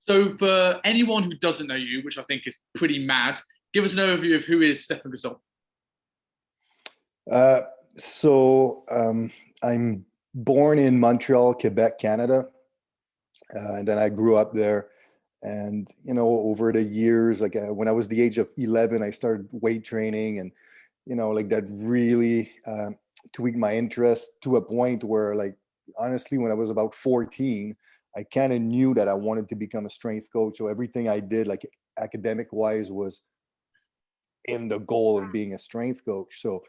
So for anyone who doesn't know you, which I think is pretty mad, give us an overview of who is Stephane Cazeault. Uh, I'm born in Montreal, Quebec, Canada, and then I grew up there. And over the years, like when I was the age of 11, I started weight training, and like that really tweaked my interest to a point where, like, honestly, when I was about 14, I kind of knew that I wanted to become a strength coach. So everything I did, like academic wise, was in the goal of being a strength coach. So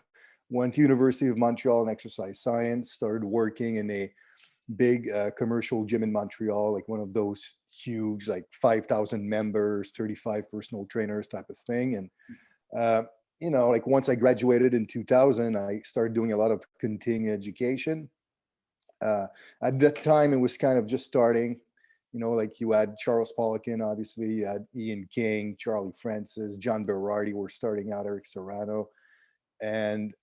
went to University of Montreal in exercise science, started working in a big commercial gym in Montreal, like one of those huge, like 5,000 members, 35 personal trainers type of thing. And, like once I graduated in 2000, I started doing a lot of continuing education. At that time, it was kind of just starting. Like you had Charles Poliquin, obviously, you had Ian King, Charlie Francis, John Berardi were starting out, Eric Serrano. And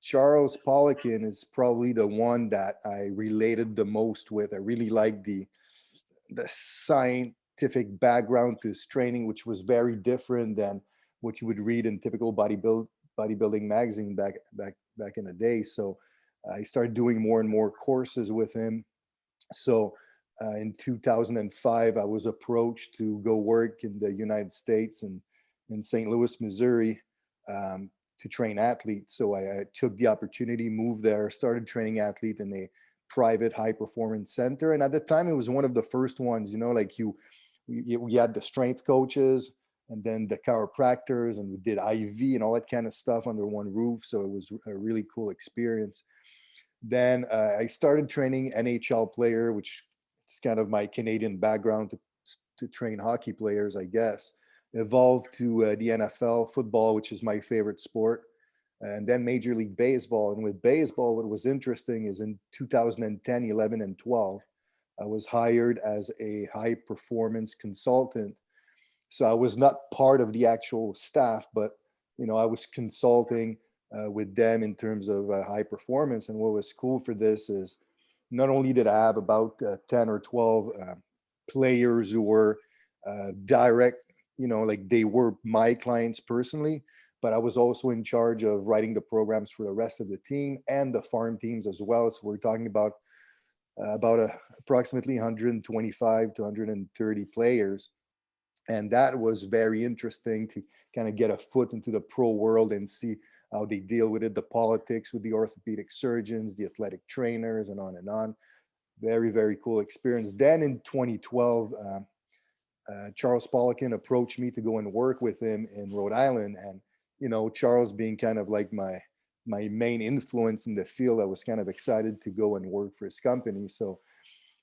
Charles Poliquin is probably the one that I related the most with. I really liked the scientific background to his training, which was very different than what you would read in typical bodybuilding magazine back in the day. So I started doing more and more courses with him. So in 2005, I was approached to go work in the United States and in St. Louis, Missouri, to train athletes. So I took the opportunity, moved there, started training athletes in a private high performance center. And at the time, it was one of the first ones. Like we had the strength coaches and then the chiropractors, and we did IV and all that kind of stuff under one roof. So it was a really cool experience. Then I started training NHL player, which is kind of my Canadian background to train hockey players, I guess. Evolved to the NFL, football, which is my favorite sport, and then Major League Baseball. And with baseball, what was interesting is in 2010, 11, and 12, I was hired as a high performance consultant. So I was not part of the actual staff, but I was consulting with them in terms of high performance. And what was cool for this is not only did I have about 10 or 12 players who were direct, like they were my clients personally, but I was also in charge of writing the programs for the rest of the team and the farm teams as well. So we're talking about approximately 125 to 130 players. And that was very interesting to kind of get a foot into the pro world and see how they deal with it, the politics with the orthopedic surgeons, the athletic trainers, and on and on. Very, very cool experience. Then in 2012, Charles Poliquin approached me to go and work with him in Rhode Island. And, Charles being kind of like my main influence in the field, I was kind of excited to go and work for his company. So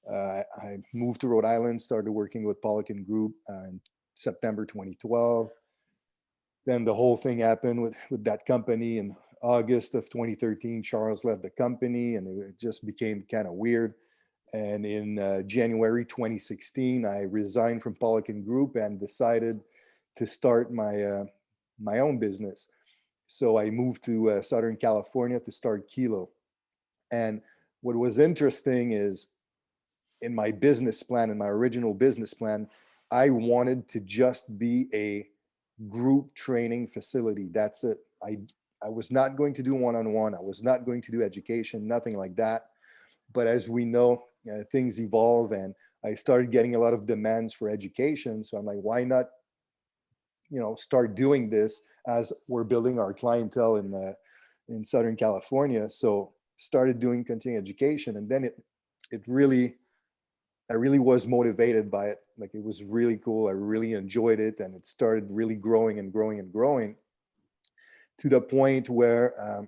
I moved to Rhode Island, started working with Poliquin Group in September 2012. Then the whole thing happened with that company in August of 2013. Charles left the company and it just became kind of weird. And in January 2016, I resigned from Poliquin Group and decided to start my own business. So I moved to Southern California to start Kilo. And what was interesting is in my business plan, in my original business plan, I wanted to just be a group training facility. That's it. I was not going to do one-on-one. I was not going to do education, nothing like that. But as we know, things evolve, and I started getting a lot of demands for education. So I'm like, why not, start doing this as we're building our clientele in Southern California. So started doing continuing education, and then I really was motivated by it. Like it was really cool. I really enjoyed it, and it started really growing and growing and growing to the point where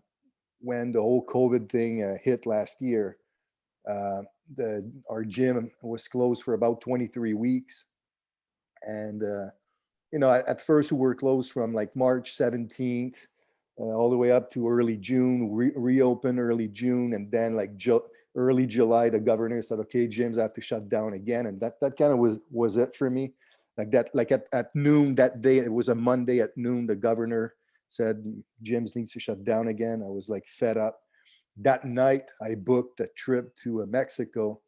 when the whole COVID thing hit last year, our gym was closed for about 23 weeks. And, at first we were closed from like March 17th all the way up to early June, reopen early June. And then like early July, the governor said, okay, gyms have to shut down again. And that kind of was it for me. Like that, like at noon that day, it was a Monday at noon, the governor said gyms needs to shut down again. I was like fed up. That night I booked a trip to Mexico,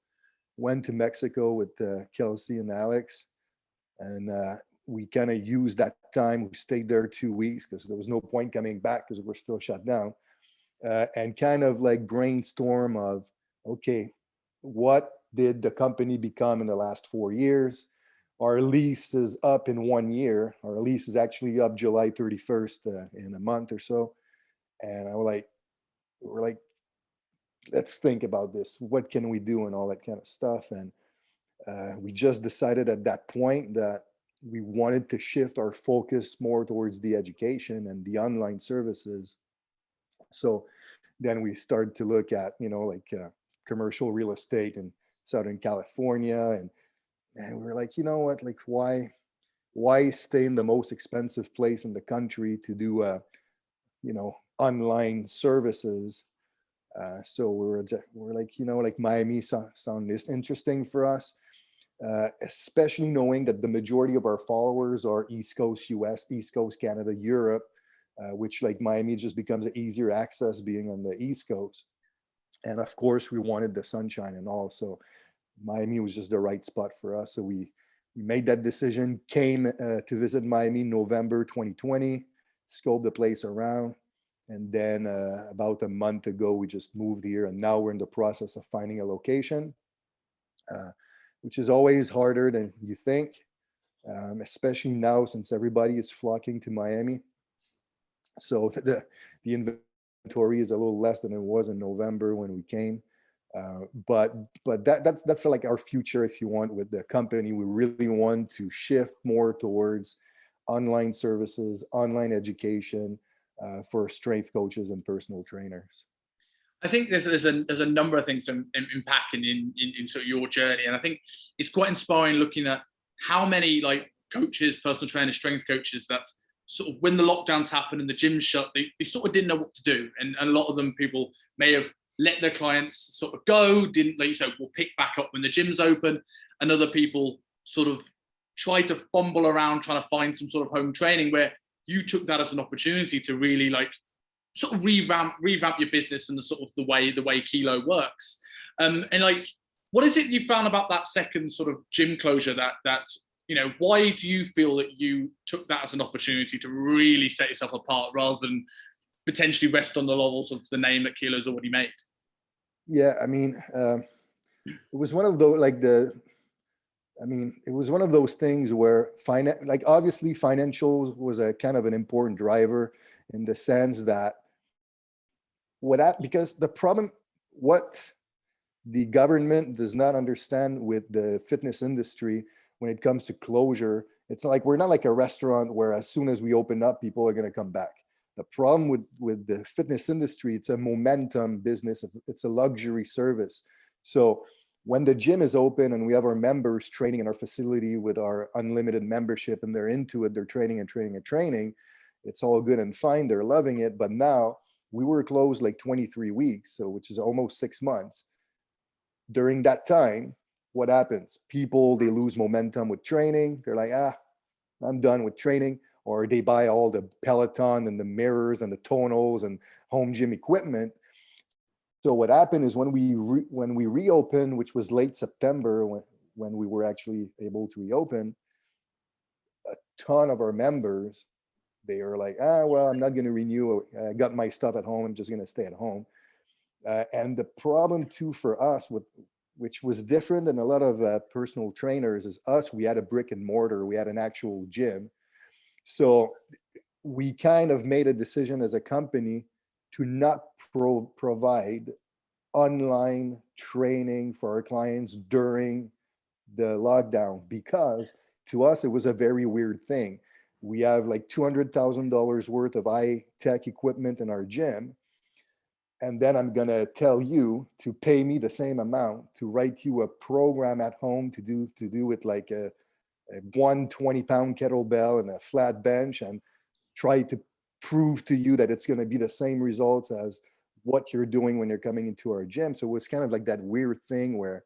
went to Mexico with Kelsey and Alex, and we kind of used that time. We stayed there 2 weeks because there was no point coming back because we're still shut down, and kind of like brainstorm of, okay, what did the company become in the last 4 years? Our lease is up in 1 year. Our lease is actually up July 31st in a month or so. And we're like, let's think about this. What can we do and all that kind of stuff. And we just decided at that point that we wanted to shift our focus more towards the education and the online services. So then we started to look at, commercial real estate in Southern California. And we were like, you know what, like why stay in the most expensive place in the country to do, online services? So we're like, like Miami sounded interesting for us, especially knowing that the majority of our followers are East Coast US, East Coast Canada, Europe, which like Miami just becomes an easier access being on the East Coast. And of course, we wanted the sunshine and all. So Miami was just the right spot for us. So we made that decision, came to visit Miami November 2020, scoped the place around. And then about a month ago, we just moved here. And now we're in the process of finding a location, which is always harder than you think, especially now since everybody is flocking to Miami. So the inventory is a little less than it was in November when we came. But that's like our future, if you want, with the company. We really want to shift more towards online services, online education for strength coaches and personal trainers. I think there's a number of things to unpack in sort of your journey, and I think it's quite inspiring looking at how many like coaches, personal trainers, strength coaches that sort of when the lockdowns happened and the gyms shut, they sort of didn't know what to do, and a lot of them people may have let their clients sort of go, didn't like, so we'll pick back up when the gym's open, and other people sort of try to fumble around trying to find some sort of home training, where you took that as an opportunity to really like sort of revamp your business and the sort of the way Kilo works. And like, what is it you found about that second sort of gym closure that why do you feel that you took that as an opportunity to really set yourself apart rather than potentially rest on the laurels of the name that Kilo's already made? Yeah, I mean, it was one of those it was one of those things where obviously financial was a kind of an important driver in the sense that because the problem, what the government does not understand with the fitness industry when it comes to closure, it's like we're not like a restaurant where as soon as we open up, people are going to come back. The problem with the fitness industry, it's a momentum business. It's a luxury service. So when the gym is open and we have our members training in our facility with our unlimited membership and they're into it, they're training, it's all good and fine. They're loving it. But now we were closed like 23 weeks, so which is almost 6 months. During that time, what happens? People, they lose momentum with training. They're like, I'm done with training. Or they buy all the Peloton and the mirrors and the tonals and home gym equipment. So what happened is when we reopened, which was late September, when we were actually able to reopen, a ton of our members, they are like, well, I'm not going to renew. I got my stuff at home. I'm just going to stay at home. And the problem too for us, which was different than a lot of personal trainers, is we had a brick and mortar. We had an actual gym. So we kind of made a decision as a company to not provide online training for our clients during the lockdown, because to us, it was a very weird thing. We have like $200,000 worth of high-tech equipment in our gym. And then I'm going to tell you to pay me the same amount to write you a program at home to do with like a 120-pound kettlebell and a flat bench and try to prove to you that it's going to be the same results as what you're doing when you're coming into our gym. So it was kind of like that weird thing where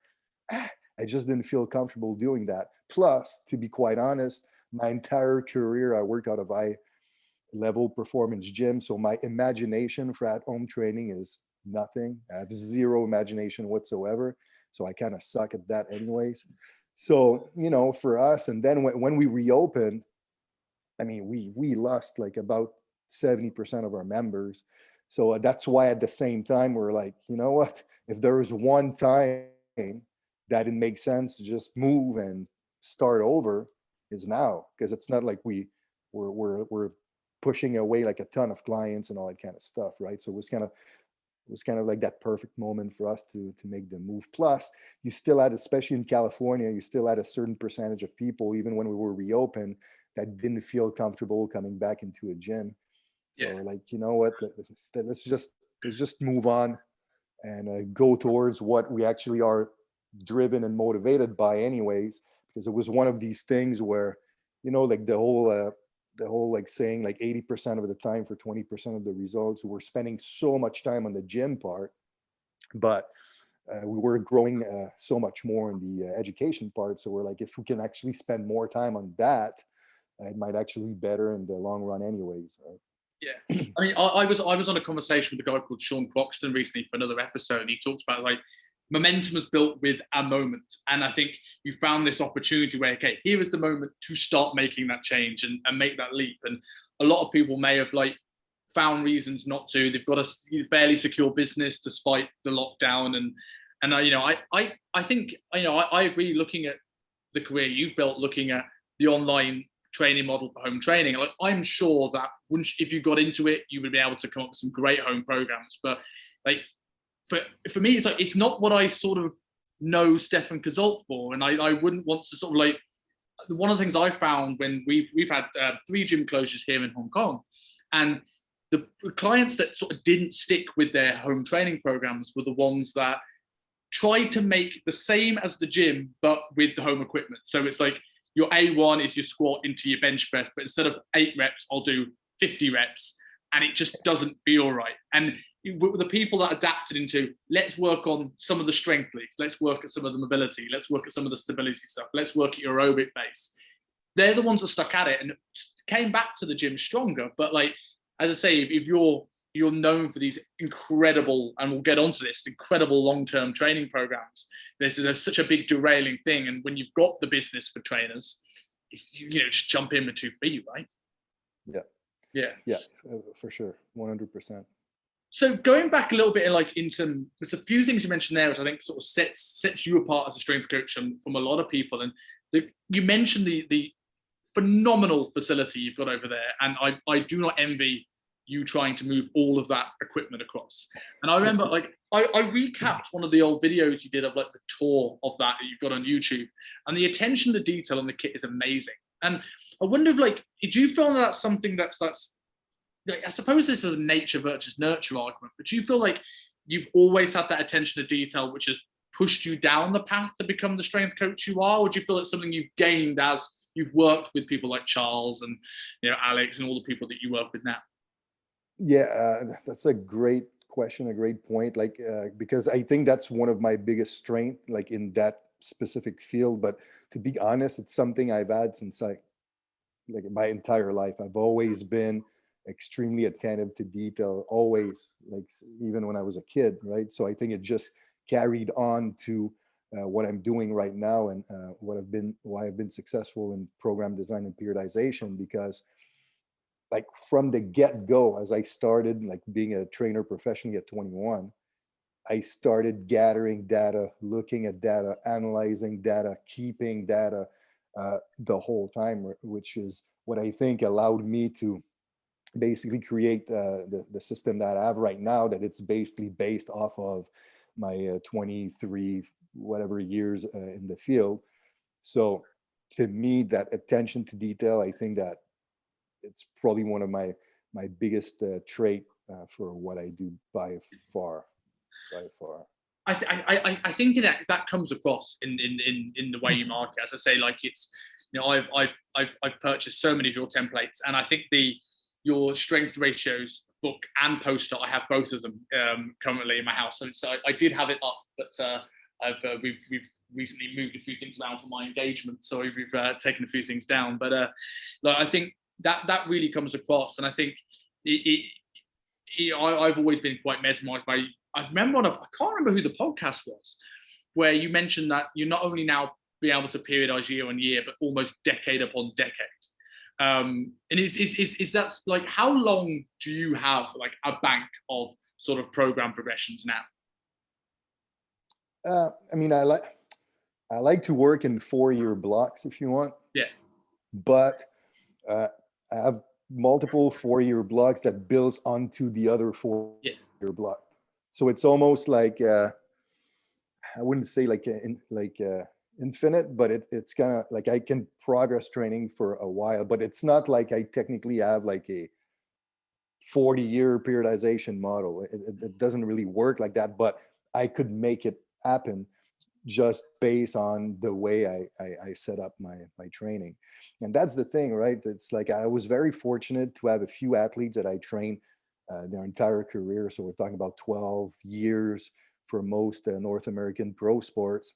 I just didn't feel comfortable doing that. Plus, to be quite honest, my entire career, I worked out of high-level performance gym. So my imagination for at-home training is nothing. I have zero imagination whatsoever. So I kind of suck at that anyways. So, for us, and then when we reopened, I mean, we lost like about 70% of our members. So that's why at the same time, we're like, you know what, if there was one time that it makes sense to just move and start over, is now, because it's not like we're pushing away like a ton of clients and all that kind of stuff, right? So it was kind of like that perfect moment for us to make the move. Plus, you still had, especially in California, you still had a certain percentage of people, even when we were reopened, that didn't feel comfortable coming back into a gym. So we're like, you know what, let's just move on and go towards what we actually are driven and motivated by anyways, because it was one of these things where, like the whole like saying like 80% of the time for 20% of the results, we're spending so much time on the gym part, but we were growing so much more in the education part. So we're like, if we can actually spend more time on that, it might actually be better in the long run anyways, right? Yeah, I mean, I was on a conversation with a guy called Sean Croxton recently for another episode, and he talks about like momentum is built with a moment, and I think you found this opportunity where, okay, here is the moment to start making that change and make that leap. And a lot of people may have like found reasons not to. They've got a fairly secure business despite the lockdown, and I think I agree. Looking at the career you've built, looking at the online training model for home training, like I'm sure that if you got into it, you would be able to come up with some great home programs. But like for me, it's like it's not what I sort of know Stephane Cazeault for, and I wouldn't want to sort of like. One of the things I found when we've had 3 gym closures here in Hong Kong, and the clients that sort of didn't stick with their home training programs were the ones that tried to make the same as the gym but with the home equipment. So it's like your A1 is your squat into your bench press, but instead of 8 reps, I'll do 50 reps. And it just doesn't feel right. And the people that adapted into, let's work on some of the strength leads, let's work at some of the mobility, let's work at some of the stability stuff, let's work at your aerobic base. They're the ones that stuck at it and came back to the gym stronger. But like, as I say, if you're known for these incredible, and we'll get onto this, incredible long-term training programs, this is such a big derailing thing. And when you've got the business for trainers, just jump in with 2 feet, right? Yeah, for sure, 100%. So going back a little bit, there's a few things you mentioned there, which I think sort of sets you apart as a strength coach from a lot of people. And you mentioned the phenomenal facility you've got over there, and I do not envy you trying to move all of that equipment across. And I remember, I recapped one of the old videos you did of like the tour of that you've got on YouTube, and the attention to detail on the kit is amazing. And I wonder if do you feel that's something that's I suppose this is a nature versus nurture argument, but do you feel like you've always had that attention to detail which has pushed you down the path to become the strength coach you are? Or do you feel it's something you've gained as you've worked with people like Charles and Alex and all the people that you work with now? Yeah, that's a great question, a great point. Because I think that's one of my biggest strengths, like in that specific field. But to be honest, it's something I've had since my entire life. I've always been extremely attentive to detail, always, like even when I was a kid, right? So I think it just carried on to what I'm doing right now, and why I've been successful in program design and periodization, because like from the get-go, as I started like being a trainer professionally at 21, I started gathering data, looking at data, analyzing data, keeping data the whole time, which is what I think allowed me to basically create the system that I have right now, that it's basically based off of my 23 whatever years in the field. So to me, that attention to detail, I think that it's probably one of my biggest trait for what I do by far. I think that comes across in the way you market. As I say, like it's I've purchased so many of your templates, and I think your strength ratios book and poster, I have both of them currently in my house. So I did have it up, but we've recently moved a few things around for my engagement, so we've taken a few things down. But I think that really comes across, and I think I've always been quite mesmerized by. I remember I can't remember who the podcast was, where you mentioned that you're not only now being able to periodize year on year, but almost decade upon decade. And is that like, how long do you have like a bank of sort of program progressions now? I mean, I like to work in 4-year blocks if you want. Yeah. But I have multiple 4-year blocks that builds onto the other 4-year block. So it's almost like I wouldn't say like infinite, but it's kind of like I can progress training for a while, but it's not like I technically have like a 40-year periodization model. It doesn't really work like that, but I could make it happen just based on the way I set up my training. And that's the thing, right? It's like I was very fortunate to have a few athletes that I trained their entire career. So we're talking about 12 years for most North American pro sports.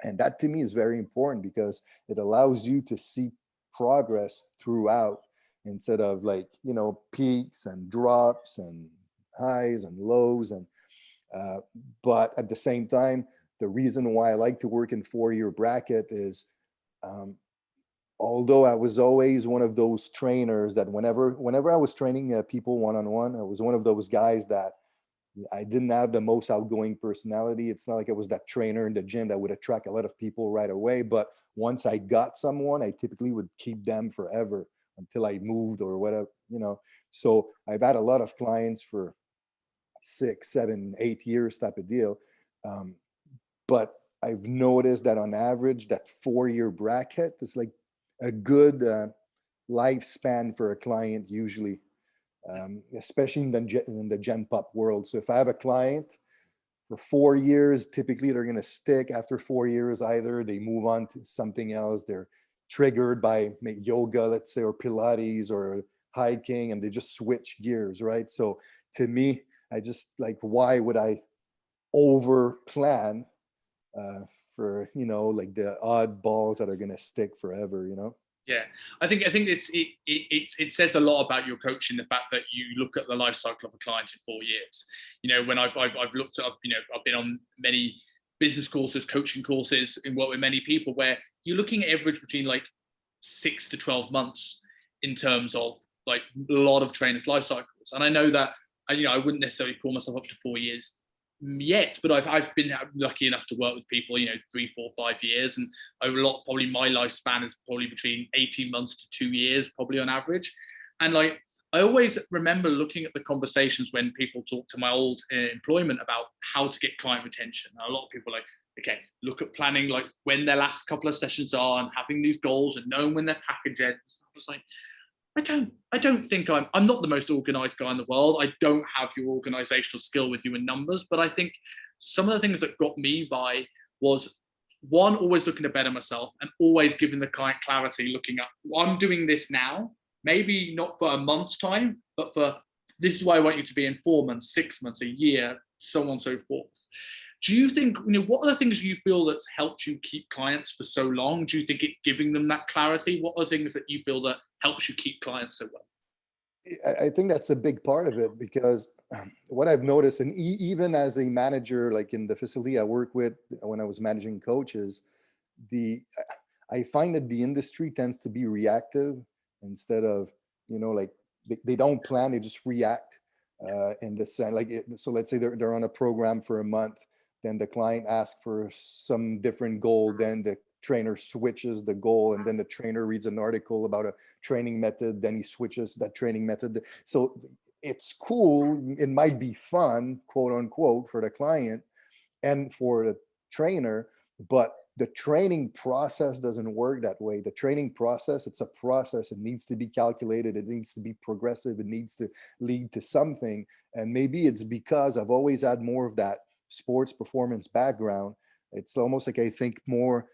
And that to me is very important because it allows you to see progress throughout instead of like, peaks and drops and highs and lows. And but at the same time, the reason why I like to work in 4-year bracket is although I was always one of those trainers that whenever I was training people one-on-one, I was one of those guys that I didn't have the most outgoing personality. It's not like I was that trainer in the gym that would attract a lot of people right away. But once I got someone, I typically would keep them forever until I moved or whatever, So I've had a lot of clients for 6, 7, 8 years type of deal. But I've noticed that on average, that 4-year bracket is like a good lifespan for a client usually, especially in the Gen Pop world. So if I have a client for 4 years, typically they're going to stick. After 4 years, either they move on to something else, they're triggered by yoga, let's say, or Pilates or hiking, and they just switch gears, right? So to me, I just like, why would I over plan for like the odd balls that are going to stick forever? Yeah, I think it says a lot about your coaching, the fact that you look at the life cycle of a client in 4 years. When I've looked at, I've been on many business courses, coaching courses, and work with many people where you're looking at average between like 6 to 12 months in terms of like a lot of trainers' life cycles. And I know that I wouldn't necessarily call myself up to 4 years yet, but I've been lucky enough to work with people 3, 4, 5 years, and probably my lifespan is probably between 18 months to 2 years probably on average. And like I always remember looking at the conversations when people talk to my old employment about how to get client retention. Now, a lot of people are like, okay, look at planning like when their last couple of sessions are and having these goals and knowing when their package ends. I was like, I don't think I'm not the most organized guy in the world. I don't have your organizational skill with you in numbers, but I think some of the things that got me by was, one, always looking to better myself and always giving the client clarity, looking at, well, I'm doing this now, maybe not for a month's time, but for this is why I want you to be in 4 months, 6 months, a year, so on and so forth. Do you think, what are the things you feel that's helped you keep clients for so long? Do you think it's giving them that clarity? What are things that you feel that helps you keep clients so well? I think that's a big part of it, because what I've noticed, and even as a manager, like in the facility I work with, when I was managing coaches, I find that the industry tends to be reactive instead of, like they don't plan, they just react in the sense, so let's say they're on a program for a month, then the client asks for some different goal, then the trainer switches the goal, and then the trainer reads an article about a training method, then he switches that training method. So it's cool, it might be fun, quote unquote, for the client and for the trainer, but the training process doesn't work that way. The training process, it's a process. It needs to be calculated. It needs to be progressive. It needs to lead to something. And maybe it's because I've always had more of that sports performance background. It's almost like I think more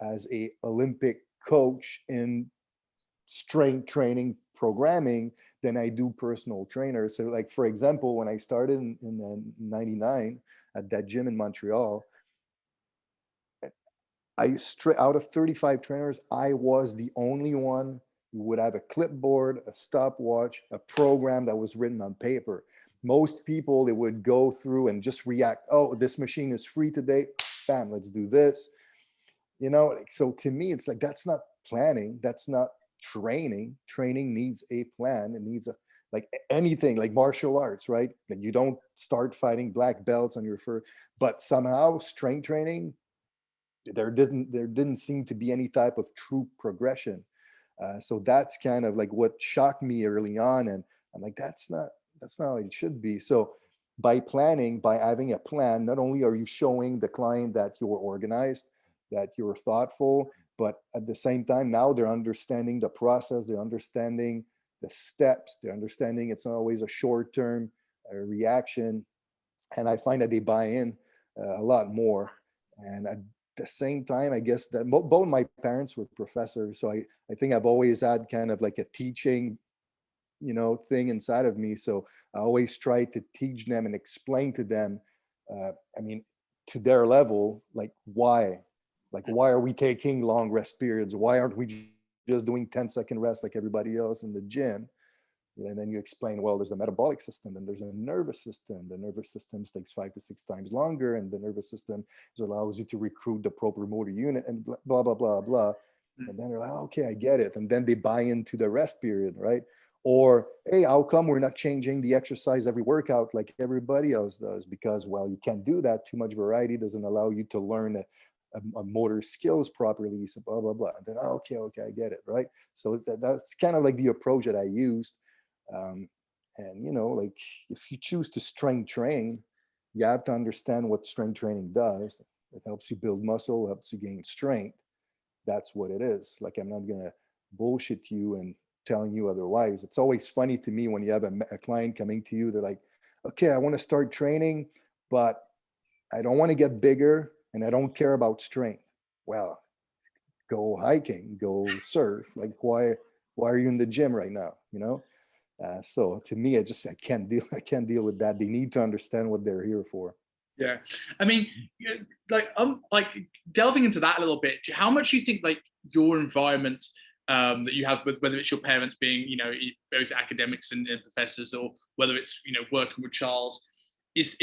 as a Olympic coach in strength training programming than I do personal trainer. So like, for example, when I started in 99 at that gym in Montreal, out of 35 trainers, I was the only one who would have a clipboard, a stopwatch, a program that was written on paper. Most people, they would go through and just react. Oh, this machine is free today. bam, let's do this. Like, so to me, it's like, that's not planning. That's not training. Training needs a plan. It needs a, like anything, like martial arts, right? Like you don't start fighting black belts on your first, but somehow strength training, there didn't seem to be any type of true progression. So that's kind of like what shocked me early on, and I'm like, that's not how it should be. So by planning, by having a plan, not only are you showing the client that you're organized, that you're thoughtful, but at the same time, now they're understanding the process, they're understanding the steps, they're understanding it's not always a short-term reaction, and I find that they buy in a lot more. And at the same time, I guess that both my parents were professors, so I think I've always had kind of like a teaching, thing inside of me. So I always try to teach them and explain to them, I mean, to their level, like why are we taking long rest periods? Why aren't we just doing 10-second rest like everybody else in the gym? And then you explain, well, there's a metabolic system and there's a nervous system. The nervous system takes 5 to 6 times longer, and the nervous system allows you to recruit the proper motor unit, and blah, blah, blah, blah. And then they're like, okay, I get it. And then they buy into the rest period, right? Or, hey, how come we're not changing the exercise every workout like everybody else does? Because, well, you can't do that. Too much variety doesn't allow you to learn a motor skills properly. So blah, blah, blah. And then, okay, I get it, right? So that's kind of like the approach that I used. And like, if you choose to strength train, you have to understand what strength training does. It helps you build muscle, helps you gain strength. That's what it is. Like, I'm not gonna bullshit you and telling you otherwise. It's always funny to me when you have a client coming to you, they're like, okay, I want to start training, but I don't want to get bigger and I don't care about strength. Well, go hiking, go surf. Like, why are you in the gym right now? So to me, I can't deal with that. They need to understand what they're here for. Yeah, I mean, like delving into that a little bit. How much do you think like your environment that you have, with whether it's your parents being both academics and professors, or whether it's working with Charles, is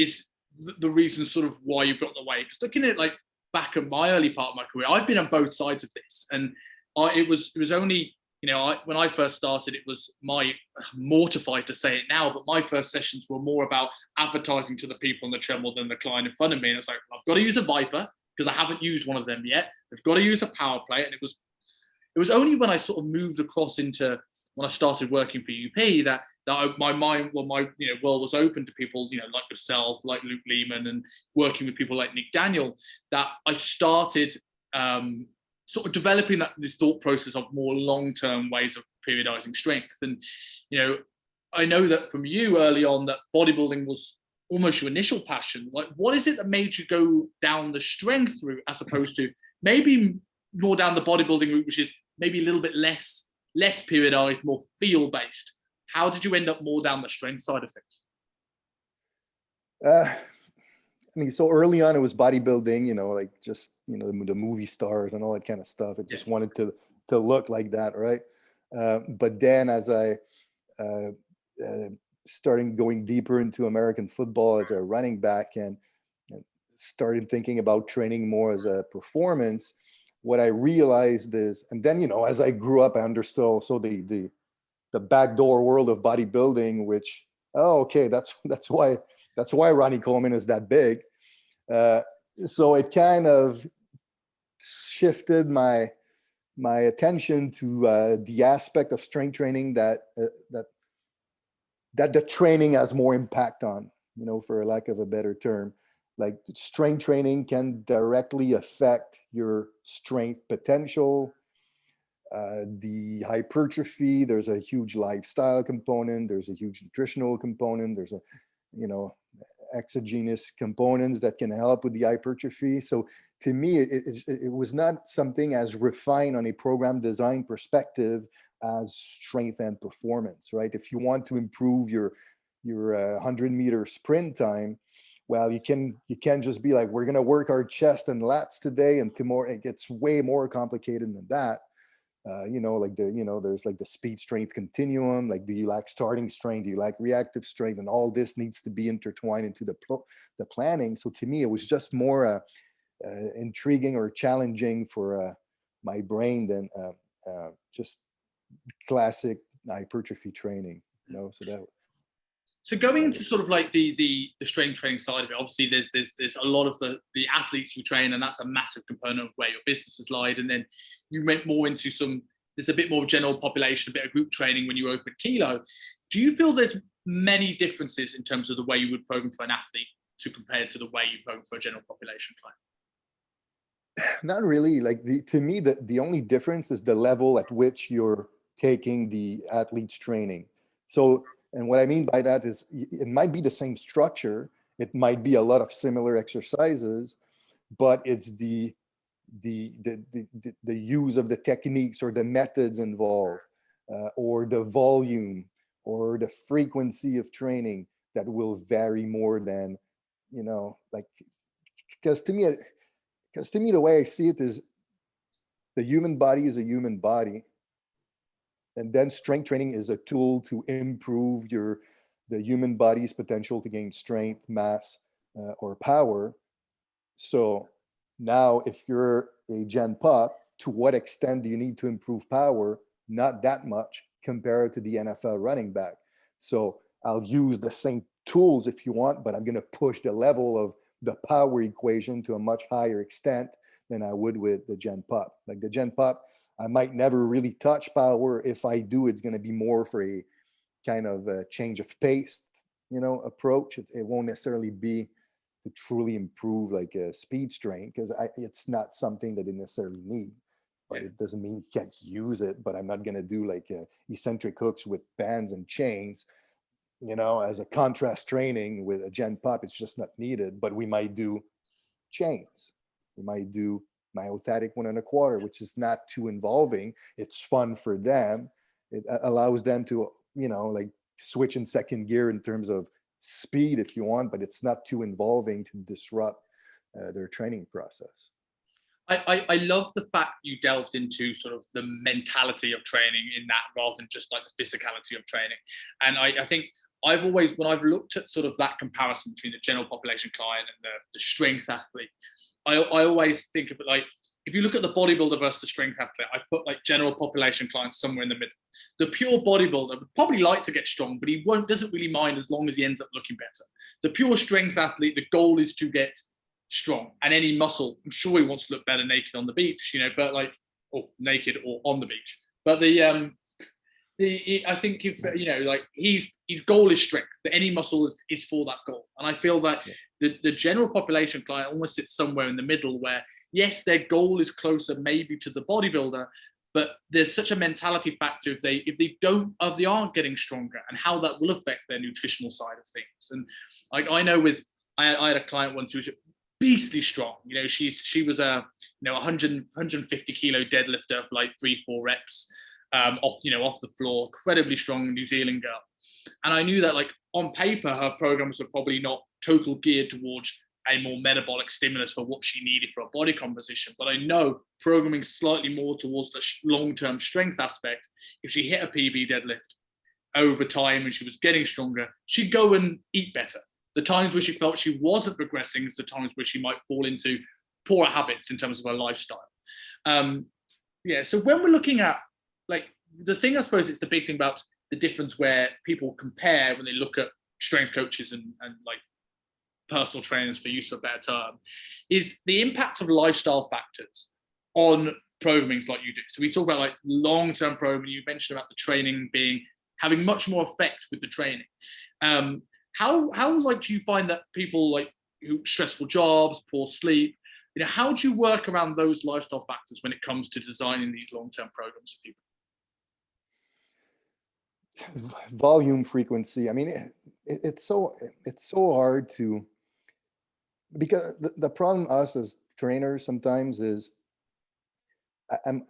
the reason sort of why you've got the way? Because looking at like back at my early part of my career, I've been on both sides of this, and it was only when I first started, it was mortified to say it now, but my first sessions were more about advertising to the people on the treadmill than the client in front of me. And it's like, I've got to use a Viper because I haven't used one of them yet. I've got to use a power plate. And it was only when I sort of moved across into when I started working for UP that my mind, my world was open to people, like yourself, like Luke Lehman, and working with people like Nick Daniel, that I started sort of developing this thought process of more long-term ways of periodizing strength. And, I know that from you early on that bodybuilding was almost your initial passion. Like, what is it that made you go down the strength route as opposed to maybe more down the bodybuilding route, which is maybe a little bit less periodized, more feel-based? How did you end up more down the strength side of things? I mean, so early on it was bodybuilding, like just, the movie stars and all that kind of stuff. It just wanted to look like that, right? But then as I started going deeper into American football as a running back, and started thinking about training more as a performance, what I realized is, and then, as I grew up, I understood also the backdoor world of bodybuilding, which, oh, okay, that's why Ronnie Coleman is that big. So it kind of shifted my attention to the aspect of strength training that the training has more impact on, for lack of a better term. Like, strength training can directly affect your strength potential, the hypertrophy. There's a huge lifestyle component. There's a huge nutritional component. There's a, exogenous components that can help with the hypertrophy. So to me, it was not something as refined on a program design perspective as strength and performance, right? If you want to improve your 100-meter sprint time, well, you can't just be like, we're going to work our chest and lats today, and tomorrow it gets way more complicated than that. There's like the speed strength continuum. Like, do you like starting strength? Do you like reactive strength? And all this needs to be intertwined into the planning. So to me, it was just more intriguing or challenging for my brain than just classic hypertrophy training, you know. So going into sort of like the strength training side of it, obviously there's a lot of the athletes you train, and that's a massive component of where your business has lied. And then you went more into there's a bit more general population, a bit of group training when you open Kilo. Do you feel there's many differences in terms of the way you would program for an athlete to compare to the way you program for a general population client? Not really. Like to me, the only difference is the level at which you're taking the athlete's training. So, and what I mean by that is it might be the same structure, it might be a lot of similar exercises, but it's the use of the techniques or the methods involved, or the volume or the frequency of training that will vary more than, you know, like, because to me the way I see it is the human body is a human body, and then strength training is a tool to improve the human body's potential to gain strength, mass, or power. So now if you're a gen pop, to what extent do you need to improve power? Not that much compared to the NFL running back. So I'll use the same tools if you want, but I'm going to push the level of the power equation to a much higher extent than I would with the gen pop. Like the gen pop, I might never really touch power. If I do, it's going to be more for a kind of a change of pace, you know, approach. It won't necessarily be to truly improve like a speed strength, because it's not something that they necessarily need. But it doesn't mean you can't use it. But I'm not going to do like eccentric hooks with bands and chains, you know, as a contrast training with a gen pop. It's just not needed. But we might do chains. We might do myostatic 1 1/4, which is not too involving. It's fun for them. It allows them to, you know, like switch in second gear in terms of speed if you want, but it's not too involving to disrupt their training process. I love the fact you delved into sort of the mentality of training in that, rather than just like the physicality of training. And I think I've always, when I've looked at sort of that comparison between the general population client and the strength athlete, I always think of it like, if you look at the bodybuilder versus the strength athlete, I put like general population clients somewhere in the middle. The pure bodybuilder would probably like to get strong, but he doesn't really mind as long as he ends up looking better. The pure strength athlete, the goal is to get strong, and any muscle, I'm sure he wants to look better naked on the beach, you know, but like, or naked or on the beach. But I think if, you know, like his goal is strength, that any muscle is for that goal. And I feel that the general population client almost sits somewhere in the middle where, yes, their goal is closer maybe to the bodybuilder, but there's such a mentality factor if they aren't getting stronger, and how that will affect their nutritional side of things. And I know I had a client once who was beastly strong. You know, she was a 150 kilo deadlifter for like 3-4 reps off the floor, incredibly strong New Zealand girl. And I knew that like on paper her programs were probably not total geared towards a more metabolic stimulus for what she needed for a body composition. But I know programming slightly more towards the long-term strength aspect, if she hit a PB deadlift over time and she was getting stronger, she'd go and eat better. The times where she felt she wasn't progressing is the times where she might fall into poorer habits in terms of her lifestyle. So when we're looking at, like, the thing, I suppose, it's the big thing about the difference where people compare when they look at strength coaches and like personal trainers, for use of a better term, is the impact of lifestyle factors on programming like you do. So we talk about like long-term programming. You mentioned about the training having much more effect with the training. How like do you find that people like who stressful jobs, poor sleep, you know, how do you work around those lifestyle factors when it comes to designing these long-term programs for people? Volume, frequency. I mean, it's so hard to, because the problem us as trainers sometimes is, I'm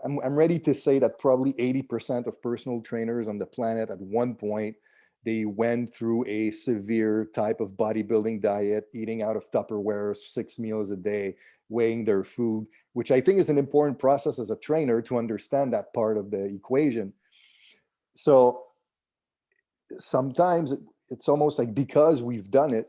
ready to say that probably 80% of personal trainers on the planet at one point, they went through a severe type of bodybuilding diet, eating out of Tupperware 6 meals a day, weighing their food, which I think is an important process as a trainer to understand that part of the equation. So sometimes it's almost like, because we've done it,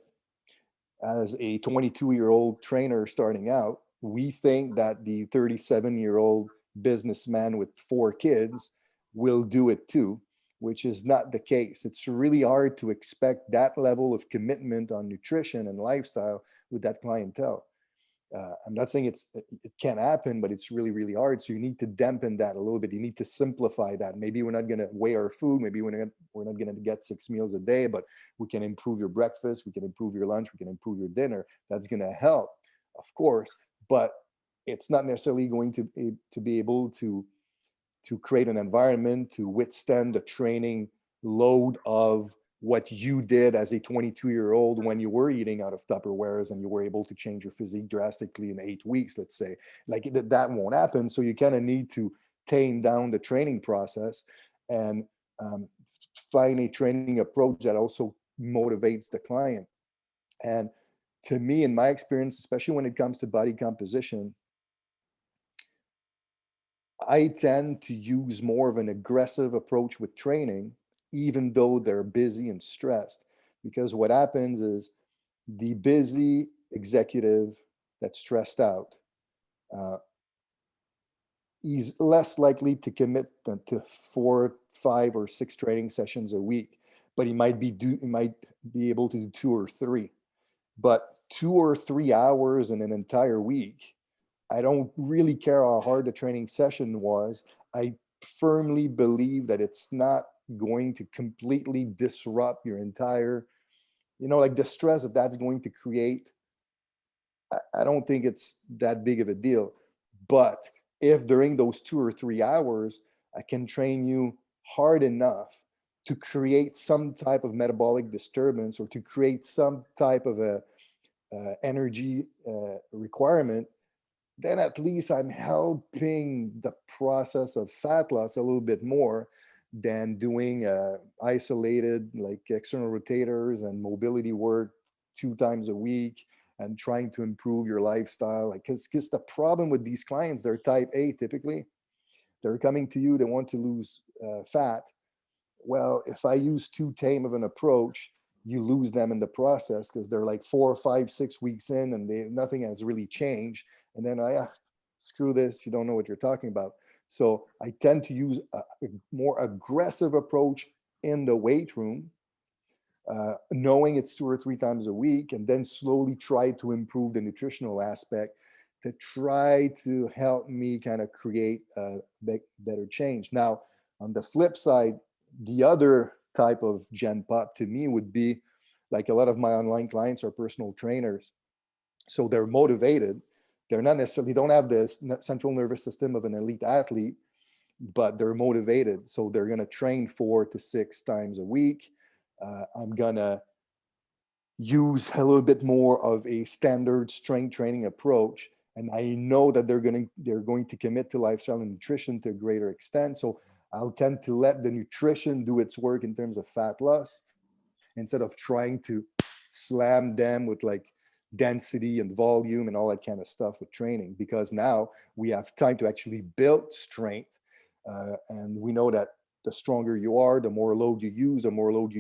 as a 22-year-old trainer starting out, we think that the 37-year-old businessman with 4 kids will do it too, which is not the case. It's really hard to expect that level of commitment on nutrition and lifestyle with that clientele. I'm not saying it can't happen, but it's really, really hard. So you need to dampen that a little bit. You need to simplify that. Maybe we're not going to weigh our food. Maybe we're not going to get 6 meals a day, but we can improve your breakfast. We can improve your lunch. We can improve your dinner. That's going to help, of course, but it's not necessarily going to be able to create an environment to withstand the training load of what you did as a 22-year-old when you were eating out of Tupperwares and you were able to change your physique drastically in 8 weeks, let's say. Like that won't happen. So you kind of need to tame down the training process and find a training approach that also motivates the client. And to me, in my experience, especially when it comes to body composition, I tend to use more of an aggressive approach with training, even though they're busy and stressed. Because what happens is the busy executive that's stressed out, he's less likely to commit to 4, 5, or 6 training sessions a week, but he might be able to do 2 or 3. But 2 or 3 hours in an entire week, I don't really care how hard the training session was. I firmly believe that it's not going to completely disrupt your entire, like the stress that that's going to create. I don't think it's that big of a deal. But if during those 2 or 3 hours, I can train you hard enough to create some type of metabolic disturbance or to create some type of a energy requirement, then at least I'm helping the process of fat loss a little bit more than doing isolated like external rotators and mobility work 2 times a week and trying to improve your lifestyle. Like, because the problem with these clients, they're type A typically. They're coming to you, they want to lose fat. Well, if I use too tame of an approach, you lose them in the process because they're like 4, 5, 6 weeks in and nothing has really changed. And then screw this, you don't know what you're talking about. So I tend to use a more aggressive approach in the weight room, knowing it's 2 or 3 times a week, and then slowly try to improve the nutritional aspect to try to help me kind of create a better change. Now, on the flip side, the other type of gen pop to me would be like a lot of my online clients are personal trainers. So they're motivated. They're not necessarily, don't have this central nervous system of an elite athlete, but they're motivated. So they're going to train 4 to 6 times a week. I'm going to use a little bit more of a standard strength training approach. And I know that they're going to commit to lifestyle and nutrition to a greater extent. So I'll tend to let the nutrition do its work in terms of fat loss instead of trying to slam them with like density and volume and all that kind of stuff with training, because now we have time to actually build strength. And we know that the stronger you are, the more load you use, the more motor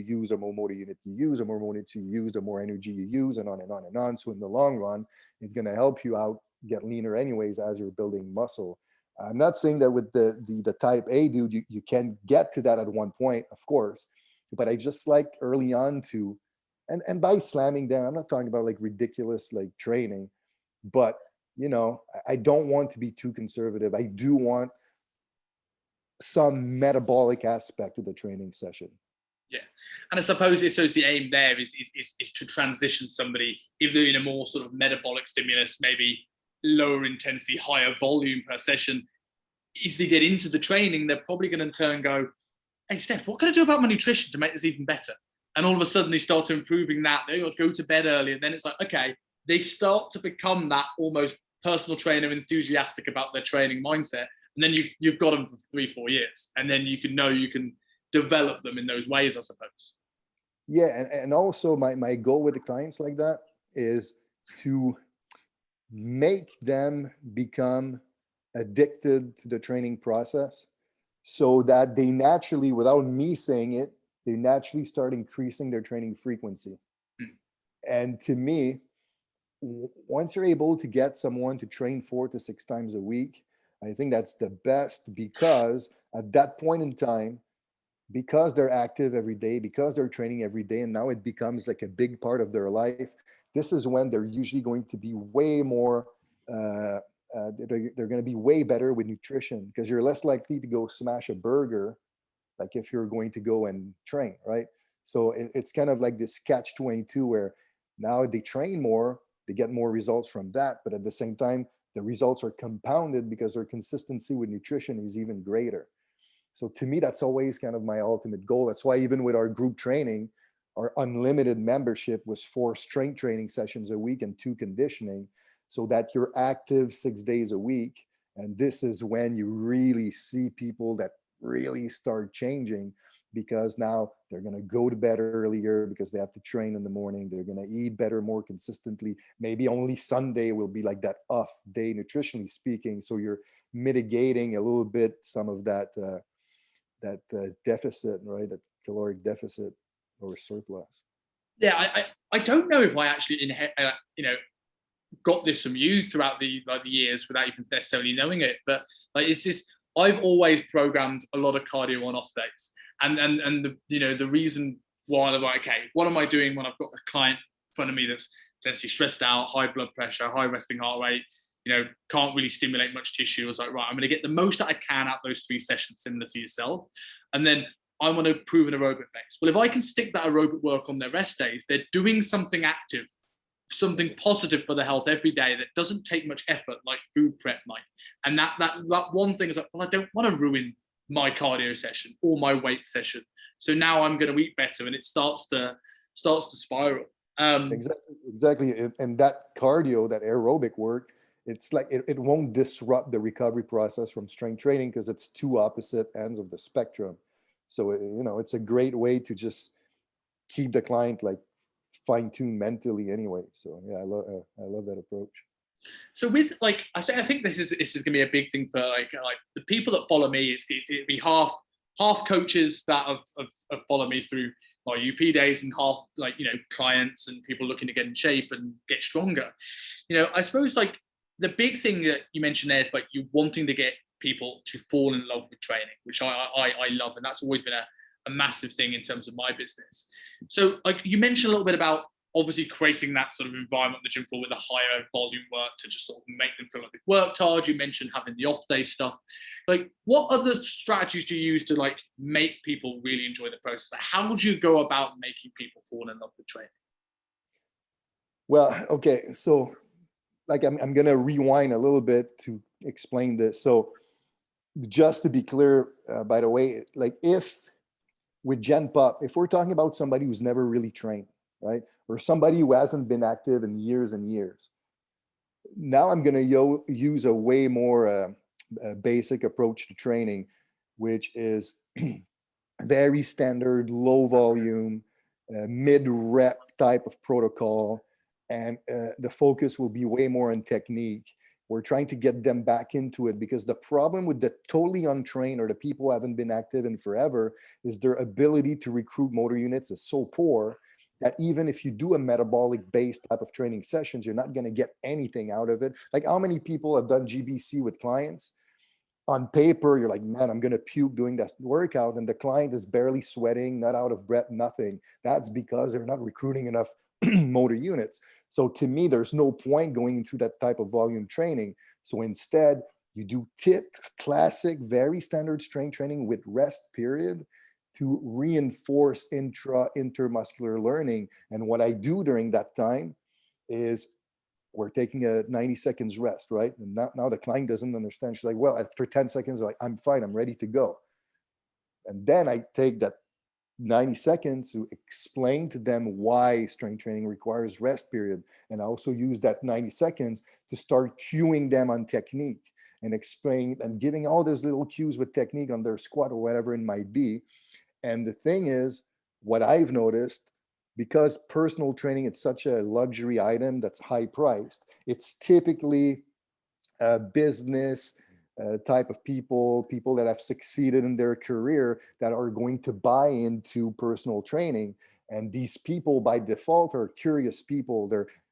unit you use, the more motor units you use, the more energy you use, and on and on and on. So in the long run, it's going to help you out get leaner anyways as you're building muscle. I'm not saying that with the type A dude, you can get to that at one point, of course, but I just like early on to, and by slamming down, I'm not talking about like ridiculous like training, but I don't want to be too conservative. I do want some metabolic aspect of the training session. Yeah, and I suppose the aim there is to transition somebody, if they're in a more sort of metabolic stimulus, maybe lower intensity, higher volume per session. If they get into the training, they're probably going to turn and go, hey, Steph, what can I do about my nutrition to make this even better? And all of a sudden they start improving that. They go to bed earlier. Then it's like, okay, they start to become that almost personal trainer enthusiastic about their training mindset. And then you've got them for 3-4 years. And then you can develop them in those ways, I suppose. Yeah, and also my goal with the clients like that is to make them become addicted to the training process so that they naturally, without me saying it, they naturally start increasing their training frequency. And to me, once you're able to get someone to train 4 to 6 times a week, I think that's the best, because at that point in time, because they're active every day, because they're training every day, and now it becomes like a big part of their life, this is when they're usually going to be way more, they're going to be way better with nutrition, because you're less likely to go smash a burger like if you're going to go and train, right? So it's kind of like this catch 22 where now they train more, they get more results from that, but at the same time, the results are compounded because their consistency with nutrition is even greater. So to me, that's always kind of my ultimate goal. That's why even with our group training, our unlimited membership was 4 strength training sessions a week and 2 conditioning, so that you're active 6 days a week. And this is when you really see people that really start changing, because now they're going to go to bed earlier because they have to train in the morning. They're going to eat better, more consistently. Maybe only Sunday will be like that off day, nutritionally speaking. So you're mitigating a little bit some of that deficit, right? That caloric deficit or surplus. Yeah, I don't know if I actually got this from you throughout the years without even necessarily knowing it, but like it's this. I've always programmed a lot of cardio on off days, and the reason why I'm like, okay, what am I doing when I've got a client in front of me that's potentially stressed out, high blood pressure, high resting heart rate, can't really stimulate much tissue. I was like, right, I'm going to get the most that I can out those 3 sessions, similar to yourself, and then I want to prove an aerobic base. Well, if I can stick that aerobic work on their rest days, they're doing something active, something positive for their health every day that doesn't take much effort, like food prep might. And that one thing is like, well, I don't want to ruin my cardio session or my weight session. So now I'm going to eat better, and it starts to spiral. Exactly. And that cardio, that aerobic work, it's like it won't disrupt the recovery process from strength training, because it's 2 opposite ends of the spectrum. So it's a great way to just keep the client like fine-tuned mentally anyway. So yeah, I love that approach. So with like, I think this is going to be a big thing for like the people that follow me. It'd be half coaches that have followed me through my UP days, and half clients and people looking to get in shape and get stronger. I suppose like the big thing that you mentioned there is like you wanting to get people to fall in love with training, which I love, and that's always been a massive thing in terms of my business. So like you mentioned a little bit about obviously creating that sort of environment on the gym floor with a higher volume work to just sort of make them feel like they've worked hard. You mentioned having the off day stuff. Like what other strategies do you use to like make people really enjoy the process? Like, how would you go about making people fall in love with training? Well, okay. So like I'm going to rewind a little bit to explain this. So just to be clear, by the way, like if with Gen Pop, if we're talking about somebody who's never really trained, right? Or somebody who hasn't been active in years and years. Now I'm going to use a way more basic approach to training, which is very standard, low volume, mid-rep type of protocol. And the focus will be way more on technique. We're trying to get them back into it, because the problem with the totally untrained or the people who haven't been active in forever is their ability to recruit motor units is so poor that even if you do a metabolic based type of training sessions, you're not going to get anything out of it. Like how many people have done GBC with clients? On paper, you're like, man, I'm going to puke doing that workout. And the client is barely sweating, not out of breath, nothing. That's because they're not recruiting enough motor units. So to me, there's no point going through that type of volume training. So instead, you do classic, very standard strength training with rest period to reinforce intermuscular learning. And what I do during that time is we're taking a 90 seconds rest, right? And now the client doesn't understand. She's like, well, after 10 seconds, like, I'm fine, I'm ready to go. And then I take that 90 seconds to explain to them why strength training requires rest period. And I also use that 90 seconds to start cueing them on technique and explain and giving all those little cues with technique on their squat or whatever it might be. And the thing is, what I've noticed, because personal training, it's such a luxury item that's high priced, it's typically a business type of people that have succeeded in their career that are going to buy into personal training. And these people by default are curious people.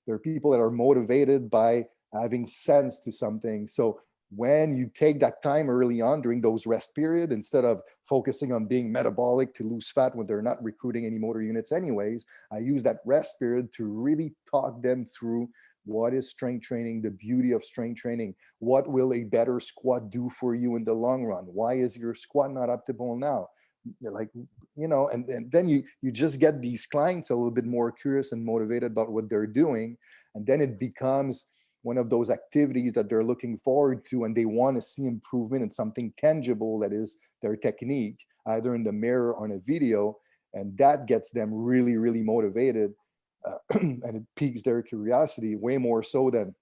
There are people that are motivated by having sense to something. So when you take that time early on during those rest period, instead of focusing on being metabolic to lose fat when they're not recruiting any motor units anyways, I use that rest period to really talk them through what is strength training, the beauty of strength training, what will a better squat do for you in the long run? Why is your squat not optimal now? Like, and then you just get these clients a little bit more curious and motivated about what they're doing. And then it becomes one of those activities that they're looking forward to, and they want to see improvement in something tangible, that is their technique, either in the mirror or in a video. And that gets them really, really motivated. And it piques their curiosity way more so than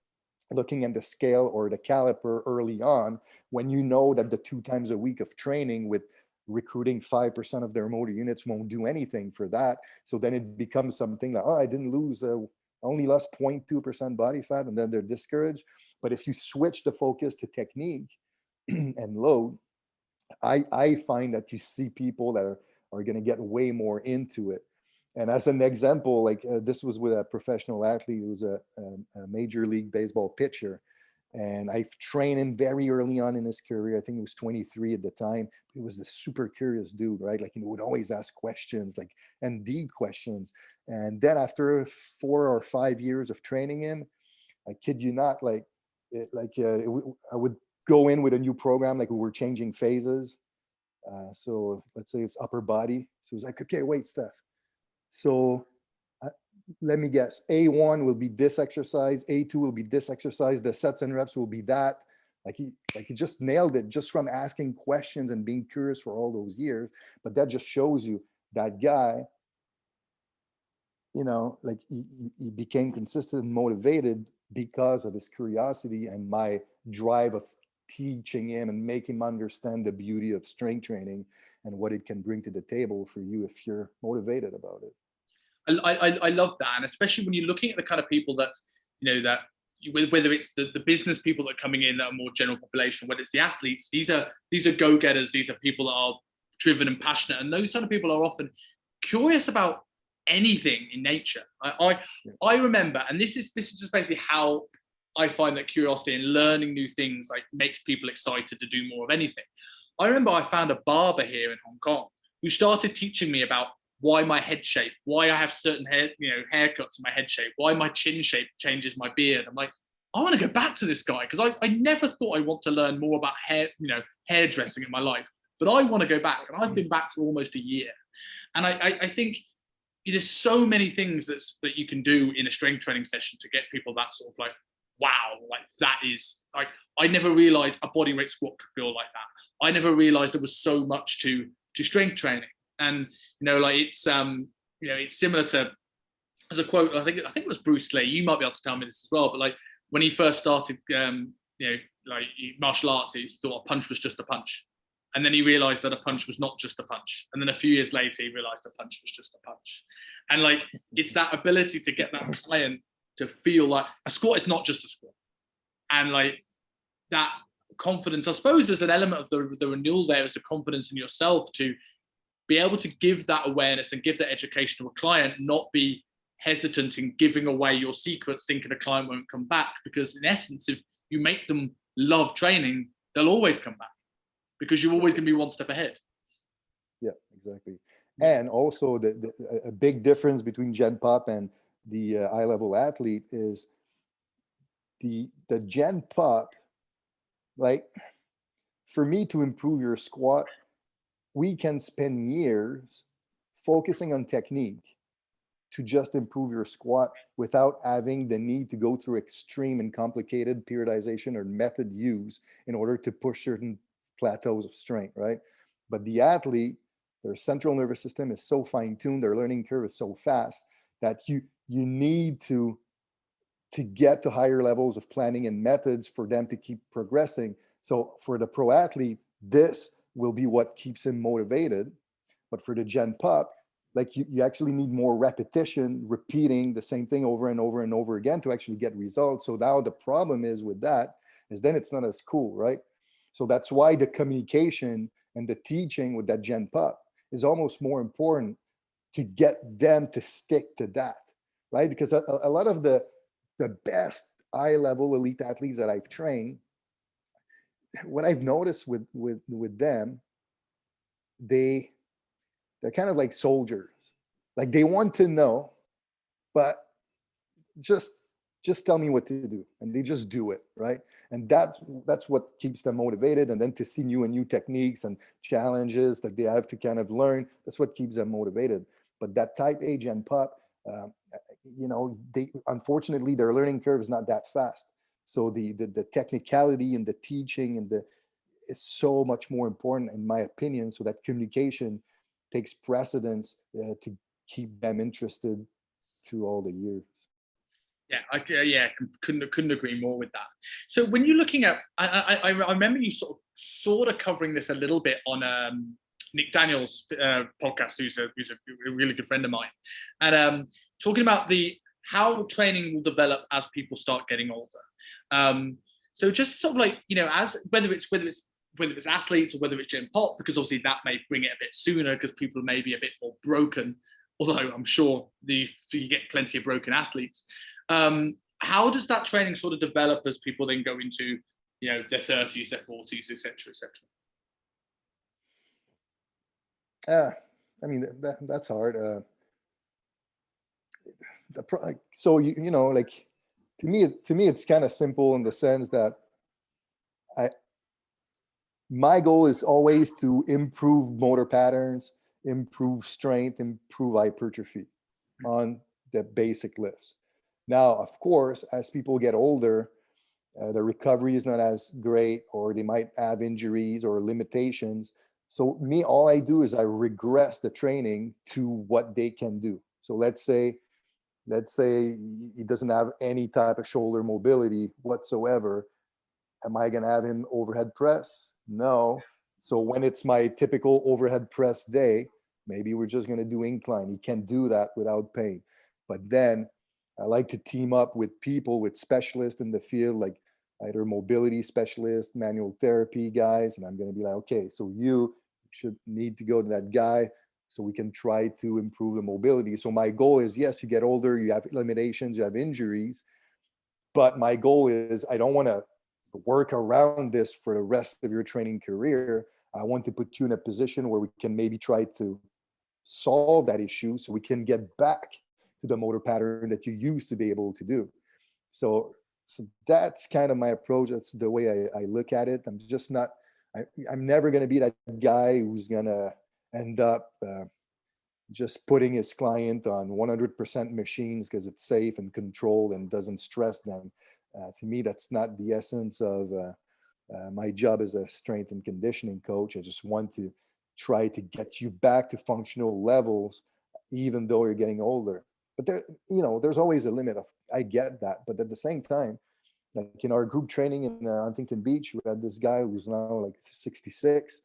looking at the scale or the caliper early on, when you know that the 2 times a week of training with recruiting 5% of their motor units won't do anything for that. So then it becomes something like, oh, I didn't lose, only lost 0.2% body fat, and then they're discouraged. But if you switch the focus to technique and load, I find that you see people that are going to get way more into it. And as an example, like this was with a professional athlete who was a major league baseball pitcher. And I've trained him very early on in his career. I think he was 23 at the time. He was this super curious dude, right? Like, he would always ask questions, like, and deep questions. And then after 4 or 5 years of training him, I kid you not, I would go in with a new program, like we were changing phases. So let's say it's upper body. So it's like, okay, wait, Steph. So let me guess, A1 will be this exercise, A2 will be this exercise, the sets and reps will be that. Like he just nailed it just from asking questions and being curious for all those years. But that just shows you that guy, like he became consistent and motivated because of his curiosity and my drive of teaching him and make him understand the beauty of strength training and what it can bring to the table for you if you're motivated about it. I love that, and especially when you're looking at the kind of people that whether it's the business people that are coming in that are more general population, whether it's the athletes, these are go-getters, these are people that are driven and passionate, and those kind of people are often curious about anything in nature. I remember, and this is just basically how I find that curiosity and learning new things like makes people excited to do more of anything. I remember I found a barber here in Hong Kong who started teaching me about why my head shape, why I have certain haircuts in my head shape, why my chin shape changes my beard. I'm like, I want to go back to this guy, because I never thought I want to learn more about hairdressing in my life, but I want to go back, and I've been back for almost a year. And I think there's so many things that you can do in a strength training session to get people that sort of like, wow, like that is like, I never realized a body weight squat could feel like that. I never realized there was so much to strength training. And it's it's similar to, as a quote, I think it was Bruce Lee. You might be able to tell me this as well, but like when he first started, like martial arts, he thought a punch was just a punch, and then he realized that a punch was not just a punch, and then a few years later he realized a punch was just a punch. And like it's that ability to get that client to feel like a squat is not just a squat, and like that confidence. I suppose there's an element of the renewal there is the confidence in yourself to be able to give that awareness and give that education to a client, not be hesitant in giving away your secrets thinking a client won't come back, because in essence, if you make them love training, they'll always come back because you're always going to be one step ahead. Yeah, exactly. And also a big difference between Gen Pop and the high level athlete is the Gen Pop, like for me to improve your squat, we can spend years focusing on technique to just improve your squat without having the need to go through extreme and complicated periodization or method use in order to push certain plateaus of strength, right? But the athlete, their central nervous system is so fine-tuned, their learning curve is so fast that you need to get to higher levels of planning and methods for them to keep progressing. So for the pro athlete, this will be what keeps him motivated. But for the Gen Pop, like you actually need more repetition, repeating the same thing over and over and over again to actually get results. So now the problem is with that is then it's not as cool, right? So that's why the communication and the teaching with that Gen Pop is almost more important to get them to stick to that, right? Because a lot of the the best high level elite athletes that I've trained, what I've noticed with them, they're kind of like soldiers. Like they want to know, but just tell me what to do, and they just do it, right? And that's what keeps them motivated. And then to see new and new techniques and challenges that they have to kind of learn, that's what keeps them motivated. But that type A Gen pup, they unfortunately their learning curve is not that fast. So the technicality and the teaching and it's so much more important, in my opinion. So that communication takes precedence to keep them interested through all the years. Yeah, couldn't agree more with that. So when you're looking at, I remember you sort of covering this a little bit on Nick Daniels' podcast, who's a really good friend of mine, and talking about how training will develop as people start getting older. So just sort of like, as whether it's athletes or whether it's gym pop, because obviously that may bring it a bit sooner because people may be a bit more broken. Although I'm sure you get plenty of broken athletes. How does that training sort of develop as people then go into, their 30s, their 40s, etc., etc.? I mean, that's hard. So like to me, it's kind of simple in the sense that my goal is always to improve motor patterns, improve strength, improve hypertrophy on the basic lifts. Now, of course, as people get older, the recovery is not as great, or they might have injuries or limitations. So all I do is I regress the training to what they can do. So let's say he doesn't have any type of shoulder mobility whatsoever. Am I going to have him overhead press? No. So when it's my typical overhead press day, maybe we're just going to do incline. He can do that without pain. But then I like to team up with specialists in the field, like either mobility specialists, manual therapy guys. And I'm going to be like, okay, so you should need to go to that guy so we can try to improve the mobility. So my goal is, yes, you get older, you have limitations, you have injuries, but my goal is I don't want to work around this for the rest of your training career. I want to put you in a position where we can maybe try to solve that issue so we can get back to the motor pattern that you used to be able to do. So that's kind of my approach. That's the way I look at it. I'm never going to be that guy who's going to end up just putting his client on 100% machines because it's safe and controlled and doesn't stress them. To me, that's not the essence of my job as a strength and conditioning coach. I just want to try to get you back to functional levels, even though you're getting older. But there's always a limit. I get that, but at the same time, like in our group training in Huntington Beach, we had this guy who's now like 66,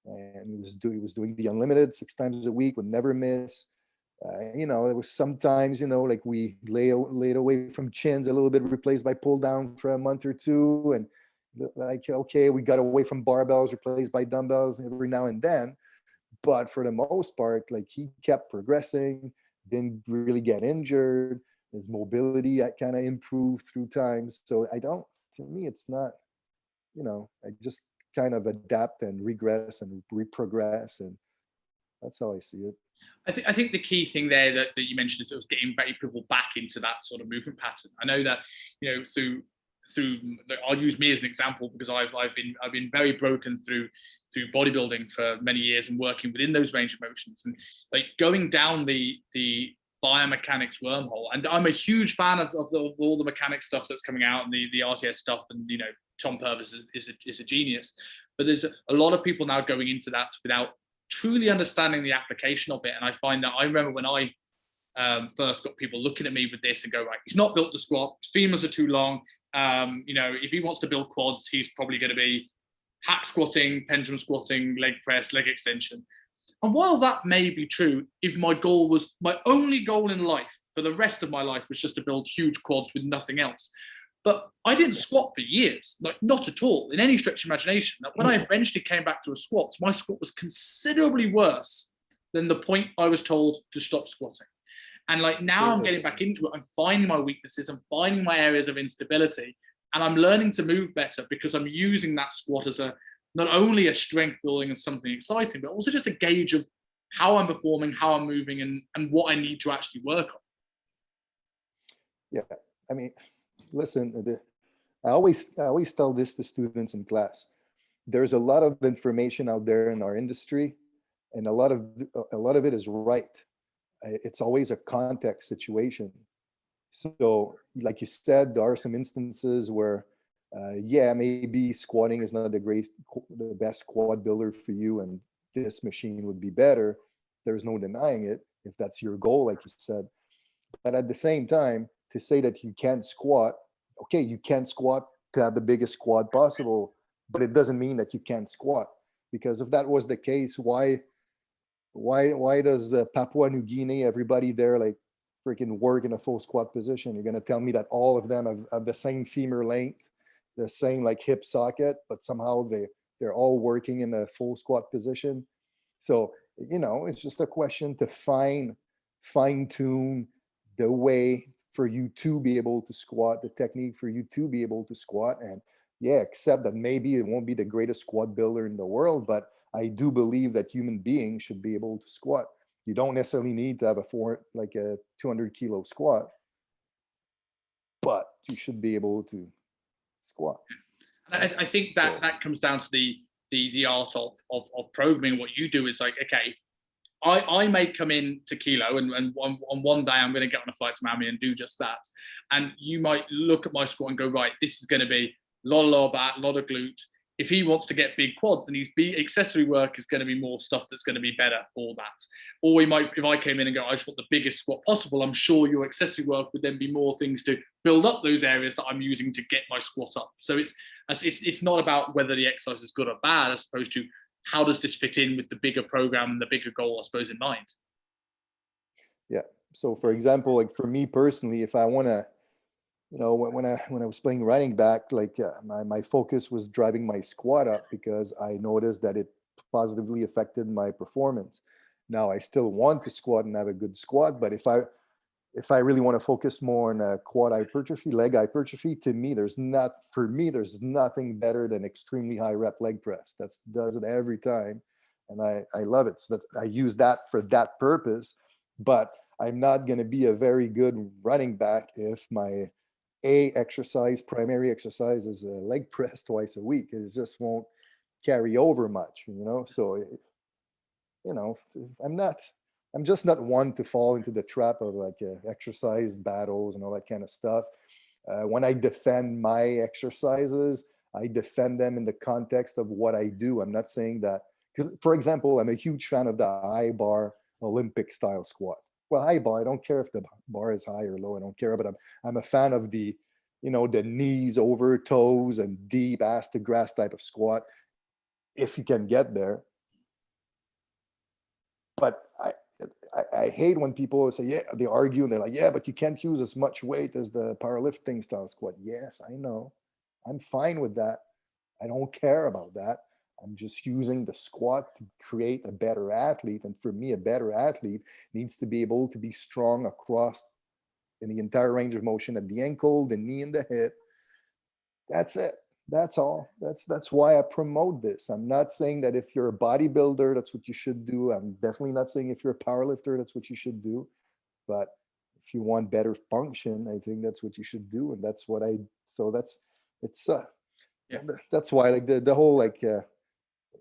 and he was doing the unlimited 6 times a week, would never miss. It was sometimes, like we laid away from chins a little bit, replaced by pull down for a month or two, and like, okay, we got away from barbells, replaced by dumbbells every now and then. But for the most part, like he kept progressing, didn't really get injured. His mobility kind of improved through time. So to me, it's not, I just kind of adapt and regress and reprogress, and that's how I see it. I think the key thing there that you mentioned is it was getting people back into that sort of movement pattern. I know that, through I'll use me as an example because I've been very broken through bodybuilding for many years and working within those range of motions, and like going down the biomechanics wormhole. And I'm a huge fan of all the mechanics stuff that's coming out and the RTS stuff, and Tom Purvis is a genius, but there's a lot of people now going into that without truly understanding the application of it. And I find that I remember when I first got people looking at me with this and go, right, he's not built to squat, his femurs are too long. If he wants to build quads, he's probably going to be hack squatting, pendulum squatting, leg press, leg extension. And while that may be true, if my only goal in life for the rest of my life was just to build huge quads with nothing else, but I didn't squat for years, like not at all, in any stretch of imagination. That when I eventually came back to a squat, my squat was considerably worse than the point I was told to stop squatting. And like now I'm getting back into it. I'm finding my weaknesses. I'm finding my areas of instability, and I'm learning to move better because I'm using that squat as a not only a strength building and something exciting, but also just a gauge of how I'm performing, how I'm moving, and what I need to actually work on. Yeah, I mean, listen, I always tell this to students in class. There's a lot of information out there in our industry, and a lot of it is right. It's always a context situation. So, like you said, there are some instances where, yeah, maybe squatting is not the best quad builder for you, and this machine would be better. There's no denying it if that's your goal, like you said. But at the same time, to say that you can't squat, okay, you can't squat to have the biggest quad possible, but it doesn't mean that you can't squat. Because if that was the case, why does Papua New Guinea, everybody there, like freaking work in a full squat position? You're gonna tell me that all of them have the same femur length, the same like hip socket, but somehow they're all working in a full squat position? So it's just a question to fine tune the way for you to be able to squat, the technique for you to be able to squat. And yeah, accept that maybe it won't be the greatest squat builder in the world, but I do believe that human beings should be able to squat. You don't necessarily need to have a 200 kilo squat, but you should be able to squat. I think that comes down to the art of programming. What you do is like, okay, I may come in to kilo and on one day I'm going to get on a flight to Miami and do just that. And you might look at my squat and go, right, this is going to be a lot of lower back, a lot of glute. If he wants to get big quads, then his accessory work is going to be more stuff that's going to be better for that. Or we might, if I came in and go, I just want the biggest squat possible, I'm sure your accessory work would then be more things to build up those areas that I'm using to get my squat up. So it's not about whether the exercise is good or bad, as opposed to how does this fit in with the bigger program and the bigger goal, I suppose, in mind. Yeah. So for example, like for me personally, if I want to, when I was playing running back, like my focus was driving my squat up because I noticed that it positively affected my performance. Now I still want to squat and have a good squat, but if I really want to focus more on quad hypertrophy, leg hypertrophy, to me, there's nothing better than extremely high rep leg press. That does it every time, and I love it. So I use that for that purpose. But I'm not going to be a very good running back if my primary exercise is a leg press twice a week. It just won't carry over much, So, I'm just not one to fall into the trap of like exercise battles and all that kind of stuff. When I defend my exercises, I defend them in the context of what I do. I'm not saying that, because for example, I'm a huge fan of the high bar Olympic style squat. Well, high bar, I don't care if the bar is high or low. I don't care, but I'm a fan of the knees over toes and deep ass to grass type of squat, if you can get there. But I hate when people say, yeah, they argue and they're like, yeah, but you can't use as much weight as the powerlifting style squat. Yes, I know. I'm fine with that. I don't care about that. I'm just using the squat to create a better athlete. And for me, a better athlete needs to be able to be strong across in the entire range of motion at the ankle, the knee, and the hip. That's it. That's all. That's why I promote this. I'm not saying that if you're a bodybuilder, that's what you should do. I'm definitely not saying if you're a powerlifter, that's what you should do. But if you want better function, I think that's what you should do. And that's what that's why like the whole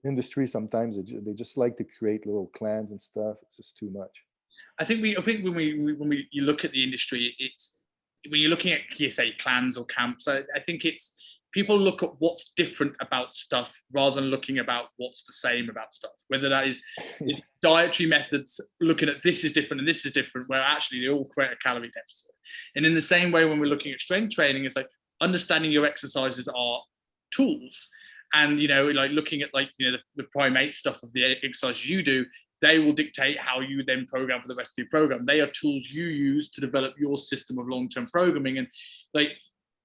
industry, sometimes they just like to create little clans and stuff. It's just too much. I think when you look at the industry, it's when you're looking at, say, clans or camps, I think it's people look at what's different about stuff rather than looking about what's the same about stuff. Whether that is dietary methods, looking at this is different and this is different, where actually they all create a calorie deficit. And in the same way, when we're looking at strength training, it's like understanding your exercises are tools. And, like looking at the primate stuff of the exercises you do, they will dictate how you then program for the rest of your program. They are tools you use to develop your system of long-term programming. And like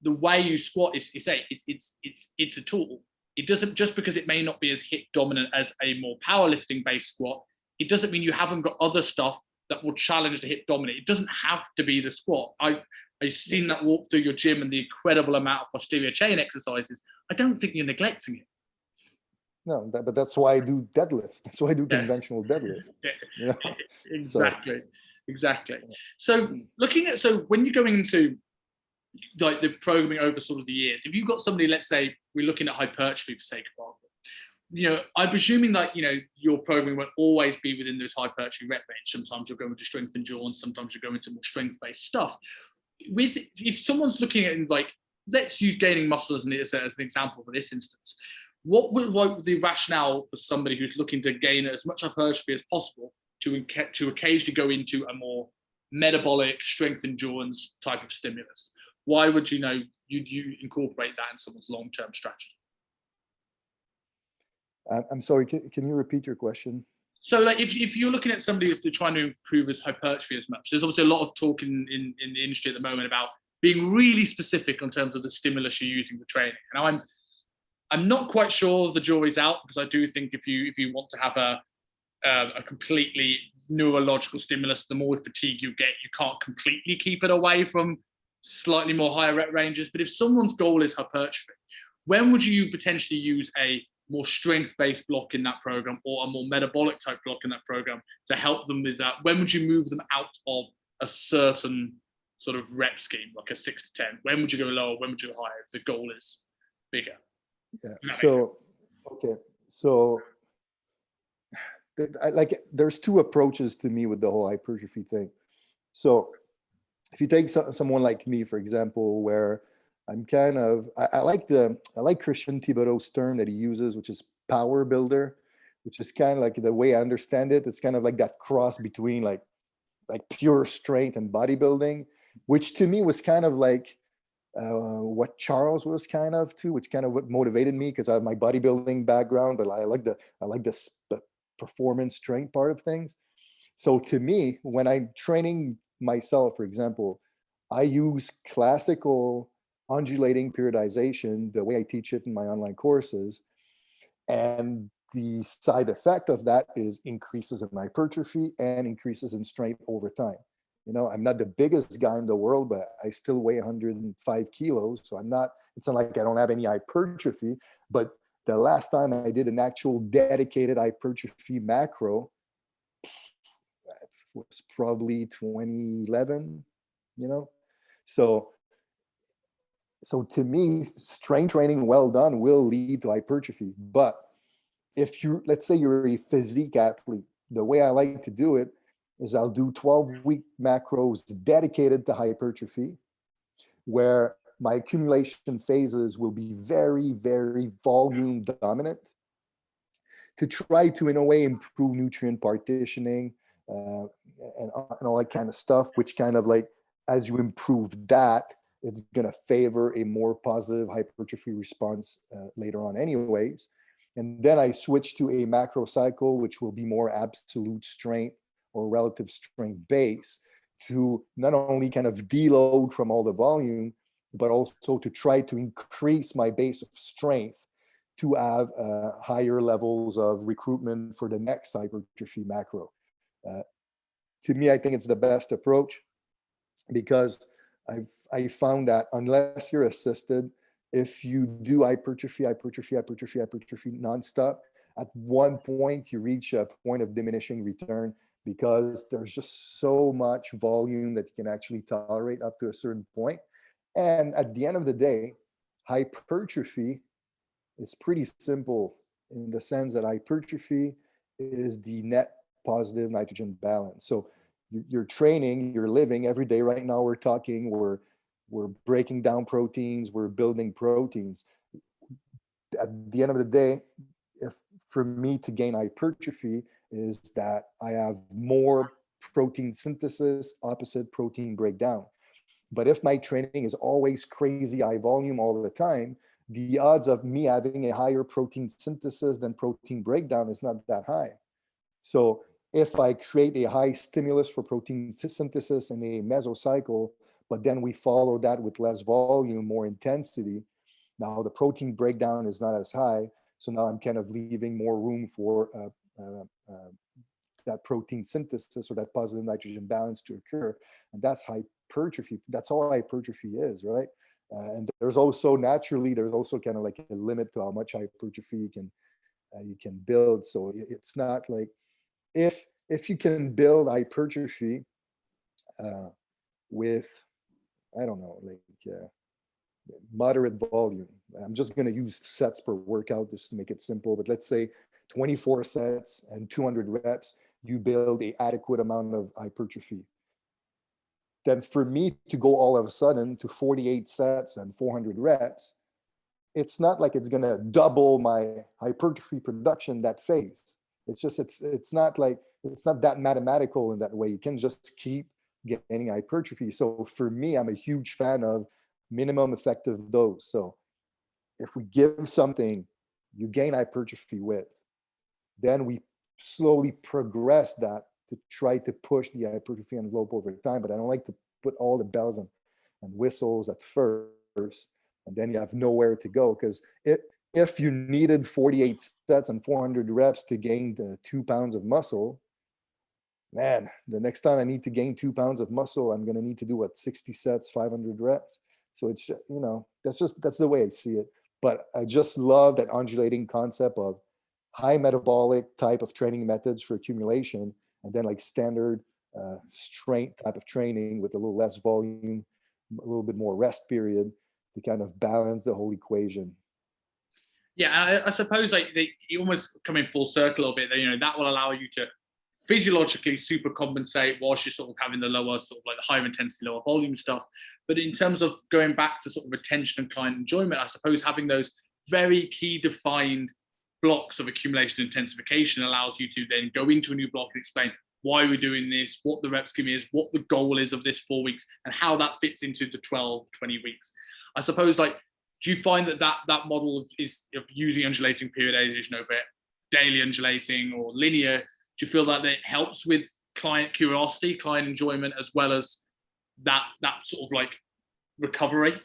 the way you squat it's a tool. It doesn't, just because it may not be as hip dominant as a more powerlifting based squat, it doesn't mean you haven't got other stuff that will challenge the hip dominant. It doesn't have to be the squat. I've seen that walk through your gym and the incredible amount of posterior chain exercises. I don't think you're neglecting it. No, but that's why I do deadlift. That's why I do conventional deadlift. You know? Exactly. So when you're going into like the programming over sort of the years, if you've got somebody, let's say we're looking at hypertrophy for sake of argument, I'm presuming that, your programming won't always be within this hypertrophy rep range. Sometimes you'll go into strength and endurance, sometimes you'll go into more strength-based stuff. If someone's looking at, like, let's use gaining muscle as an example for this instance, what would the rationale for somebody who's looking to gain as much hypertrophy as possible to occasionally go into a more metabolic strength endurance type of stimulus? Why would you incorporate that in someone's long-term strategy? I'm sorry, can you repeat your question? So, like, if you're looking at somebody who's trying to improve his hypertrophy as much, there's obviously a lot of talk in the industry at the moment about being really specific in terms of the stimulus you're using for training. And I'm not quite sure the jury's out, because I do think if you want to have a completely neurological stimulus, the more fatigue you get, you can't completely keep it away from slightly more higher rep ranges. But if someone's goal is hypertrophy, when would you potentially use a more strength-based block in that program, or a more metabolic type block in that program to help them with that? When would you move them out of a certain sort of rep scheme, like a 6 to 10? When would you go lower? When would you go higher if the goal is bigger? Yeah. So there's two approaches to me with the whole hypertrophy thing. So if you take someone like me, for example, where I'm I like Christian Thibodeau's term that he uses, which is power builder, which is kind of like, the way I understand it, it's kind of like that cross between like pure strength and bodybuilding, which to me was kind of like what Charles was kind of too, which kind of what motivated me, because I have my bodybuilding background, but I like the performance strength part of things. So to me, when I'm training myself, for example, I use classical undulating periodization, the way I teach it in my online courses. And the side effect of that is increases in hypertrophy and increases in strength over time. I'm not the biggest guy in the world, but I still weigh 105 kilos. So it's not like I don't have any hypertrophy. But the last time I did an actual dedicated hypertrophy macro was probably 2011, So to me, strength training well done will lead to hypertrophy. But if let's say you're a physique athlete, the way I like to do it is I'll do 12-week macros dedicated to hypertrophy, where my accumulation phases will be very, very volume dominant, to try to, in a way, improve nutrient partitioning and all that kind of stuff, which kind of like, as you improve that, it's going to favor a more positive hypertrophy response later on anyways. And then I switch to a macro cycle, which will be more absolute strength or relative strength base, to not only kind of deload from all the volume, but also to try to increase my base of strength to have higher levels of recruitment for the next hypertrophy macro. To me, I think it's the best approach, because I found that unless you're assisted, if you do hypertrophy nonstop, at one point you reach a point of diminishing return, because there's just so much volume that you can actually tolerate up to a certain point. And at the end of the day, hypertrophy is pretty simple, in the sense that hypertrophy is the net positive nitrogen balance. So you're training, you're living every day. Right now we're breaking down proteins, we're building proteins. At the end of the day, if for me to gain hypertrophy, is that I have more protein synthesis, opposite protein breakdown. But if my training is always crazy high volume all the time, the odds of me having a higher protein synthesis than protein breakdown is not that high. So if I create a high stimulus for protein synthesis in a mesocycle, but then we follow that with less volume, more intensity, now the protein breakdown is not as high. So now I'm kind of leaving more room for that protein synthesis or that positive nitrogen balance to occur. And that's hypertrophy. That's all hypertrophy is, right? And there's also kind of like a limit to how much hypertrophy you can build. So it's not like if you can build hypertrophy with, I don't know, like moderate volume. I'm just going to use sets per workout just to make it simple. But let's say 24 sets and 200 reps, you build a adequate amount of hypertrophy. Then for me to go all of a sudden to 48 sets and 400 reps, it's not like it's going to double my hypertrophy production that phase. It's just, it's not that mathematical in that way. You can just keep getting hypertrophy. So for me, I'm a huge fan of minimum effective dose. So if we give something you gain hypertrophy with, then we slowly progress that to try to push the hypertrophy envelope over time. But I don't like to put all the bells and whistles at first, and then you have nowhere to go. Because if you needed 48 sets and 400 reps to gain 2 pounds of muscle, man, the next time I need to gain 2 pounds of muscle, I'm going to need to do 60 sets, 500 reps. So it's, that's the way I see it. But I just love that undulating concept of high metabolic type of training methods for accumulation, and then like standard strength type of training with a little less volume, a little bit more rest period to kind of balance the whole equation. Yeah, I suppose like you almost come in full circle a little bit. That will allow you to physiologically super compensate whilst you're sort of having the lower, sort of like the higher intensity, lower volume stuff. But in terms of going back to sort of retention and client enjoyment, I suppose having those very key defined blocks of accumulation and intensification allows you to then go into a new block and explain why we're doing this, what the rep scheme is, what the goal is of this 4 weeks, and how that fits into the 12, 20 weeks. I suppose, like, do you find that model of using undulating periodization over daily undulating or linear, do you feel that it helps with client curiosity, client enjoyment, as well as that sort of like recovery?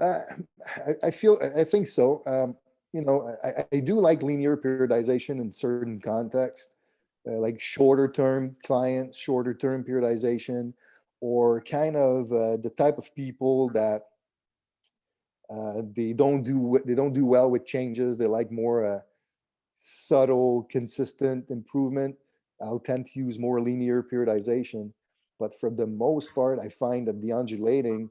I think so. I do like linear periodization in certain contexts, like shorter term clients, shorter term periodization, or kind of the type of people that they don't do well with changes. They like more subtle, consistent improvement. I'll tend to use more linear periodization. But for the most part, I find that the undulating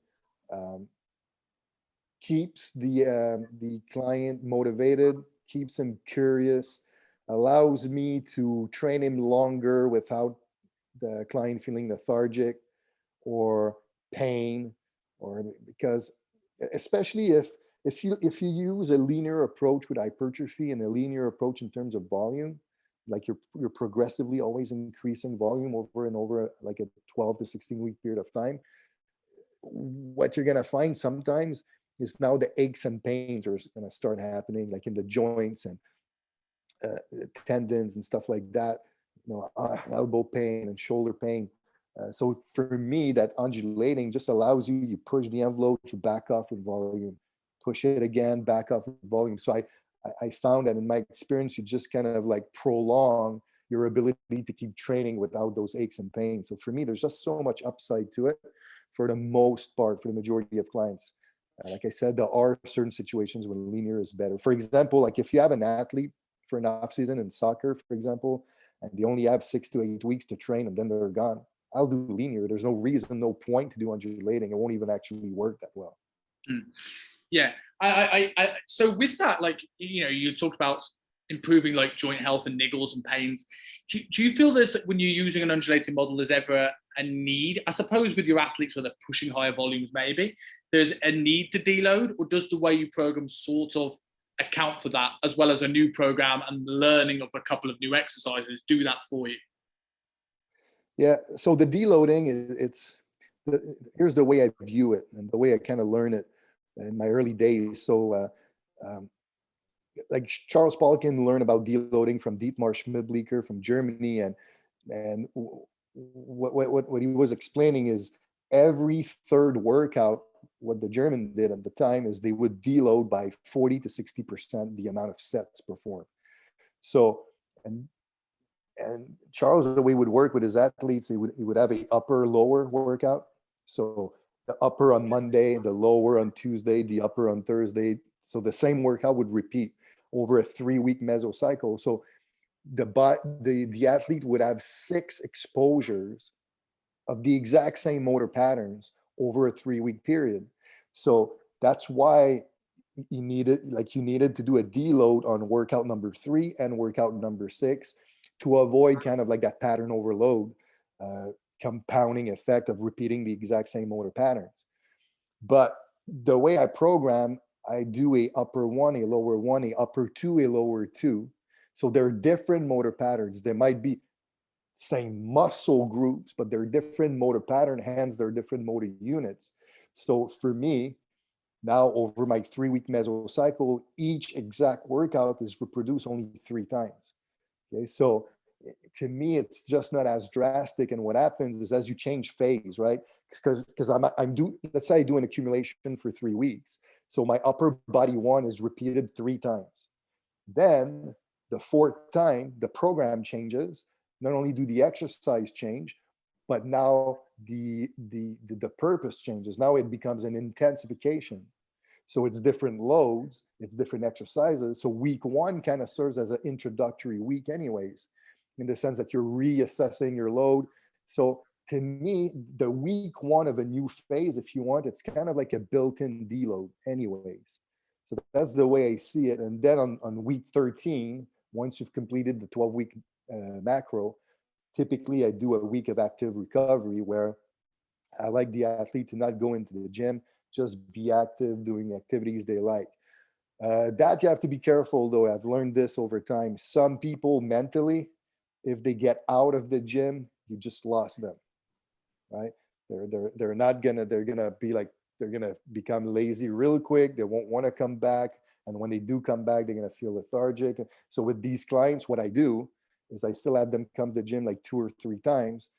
keeps the client motivated, keeps him curious, allows me to train him longer without the client feeling lethargic or pain, or because especially if you use a linear approach with hypertrophy and a linear approach in terms of volume, like you're progressively always increasing volume over and over, like a 12 to 16 week period of time, what you're going to find sometimes is now the aches and pains are going to start happening, like in the joints and tendons and stuff like that, elbow pain and shoulder pain. So for me, that undulating just allows you push the envelope, you back off with volume, push it again, back off with volume. So I found that in my experience, you just kind of like prolong your ability to keep training without those aches and pains. So for me, there's just so much upside to it for the most part, for the majority of clients. Like I said, there are certain situations when linear is better. For example, like if you have an athlete for an off season in soccer, for example, and they only have 6 to 8 weeks to train and then they're gone, I'll do linear. There's no reason, no point to do undulating. It won't even actually work that well. Yeah. So with that, like, you talked about improving like joint health and niggles and pains. Do you feel this when you're using an undulating model, there's ever a need? I suppose with your athletes where they're pushing higher volumes, maybe there's a need to deload, or does the way you program sort of account for that, as well as a new program and learning of a couple of new exercises do that for you? Yeah, so the deloading, here's the way I view it and the way I kind of learn it in my early days. So like Charles Poliquin learned about deloading from Dietmar Schmidtbleecker from Germany, and what he was explaining is every third workout, what the German did at the time is they would deload by 40 to 60% the amount of sets performed. So, and And Charles, the way he would work with his athletes, he would have a upper lower workout. So the upper on Monday, the lower on Tuesday, the upper on Thursday. So the same workout would repeat over a 3-week mesocycle. So the athlete would have 6 exposures of the exact same motor patterns over a 3-week period. So that's why you needed to do a deload on workout number 3 and workout number 6 to avoid kind of like that pattern overload, compounding effect of repeating the exact same motor patterns. But the way I program, I do a upper 1, a lower 1, a upper 2, a lower 2. So there are different motor patterns. There might be same muscle groups, but they're different motor pattern, hence they're different motor units. So for me, now over my 3-week mesocycle, each exact workout is reproduced only 3 times. Okay, so to me, it's just not as drastic. And what happens is as you change phase, right? Because let's say I do an accumulation for 3 weeks. So my upper body 1 is repeated 3 times. Then the 4th time, the program changes. Not only do the exercise change, but now the purpose changes. Now it becomes an intensification. So it's different loads, it's different exercises. So week 1 kind of serves as an introductory week anyways, in the sense that you're reassessing your load. So to me, the week 1 of a new phase, if you want, it's kind of like a built-in deload anyways. So that's the way I see it. And then on week 13, once you've completed the 12-week macro, typically I do a week of active recovery where I like the athlete to not go into the gym, just be active, doing activities they like. That you have to be careful though. I've learned this over time. Some people mentally, if they get out of the gym, you just lost them, right? They're gonna become lazy real quick. They won't want to come back. And when they do come back, they're gonna feel lethargic. So with these clients, what I do is I still have them come to the gym like 2 or 3 times,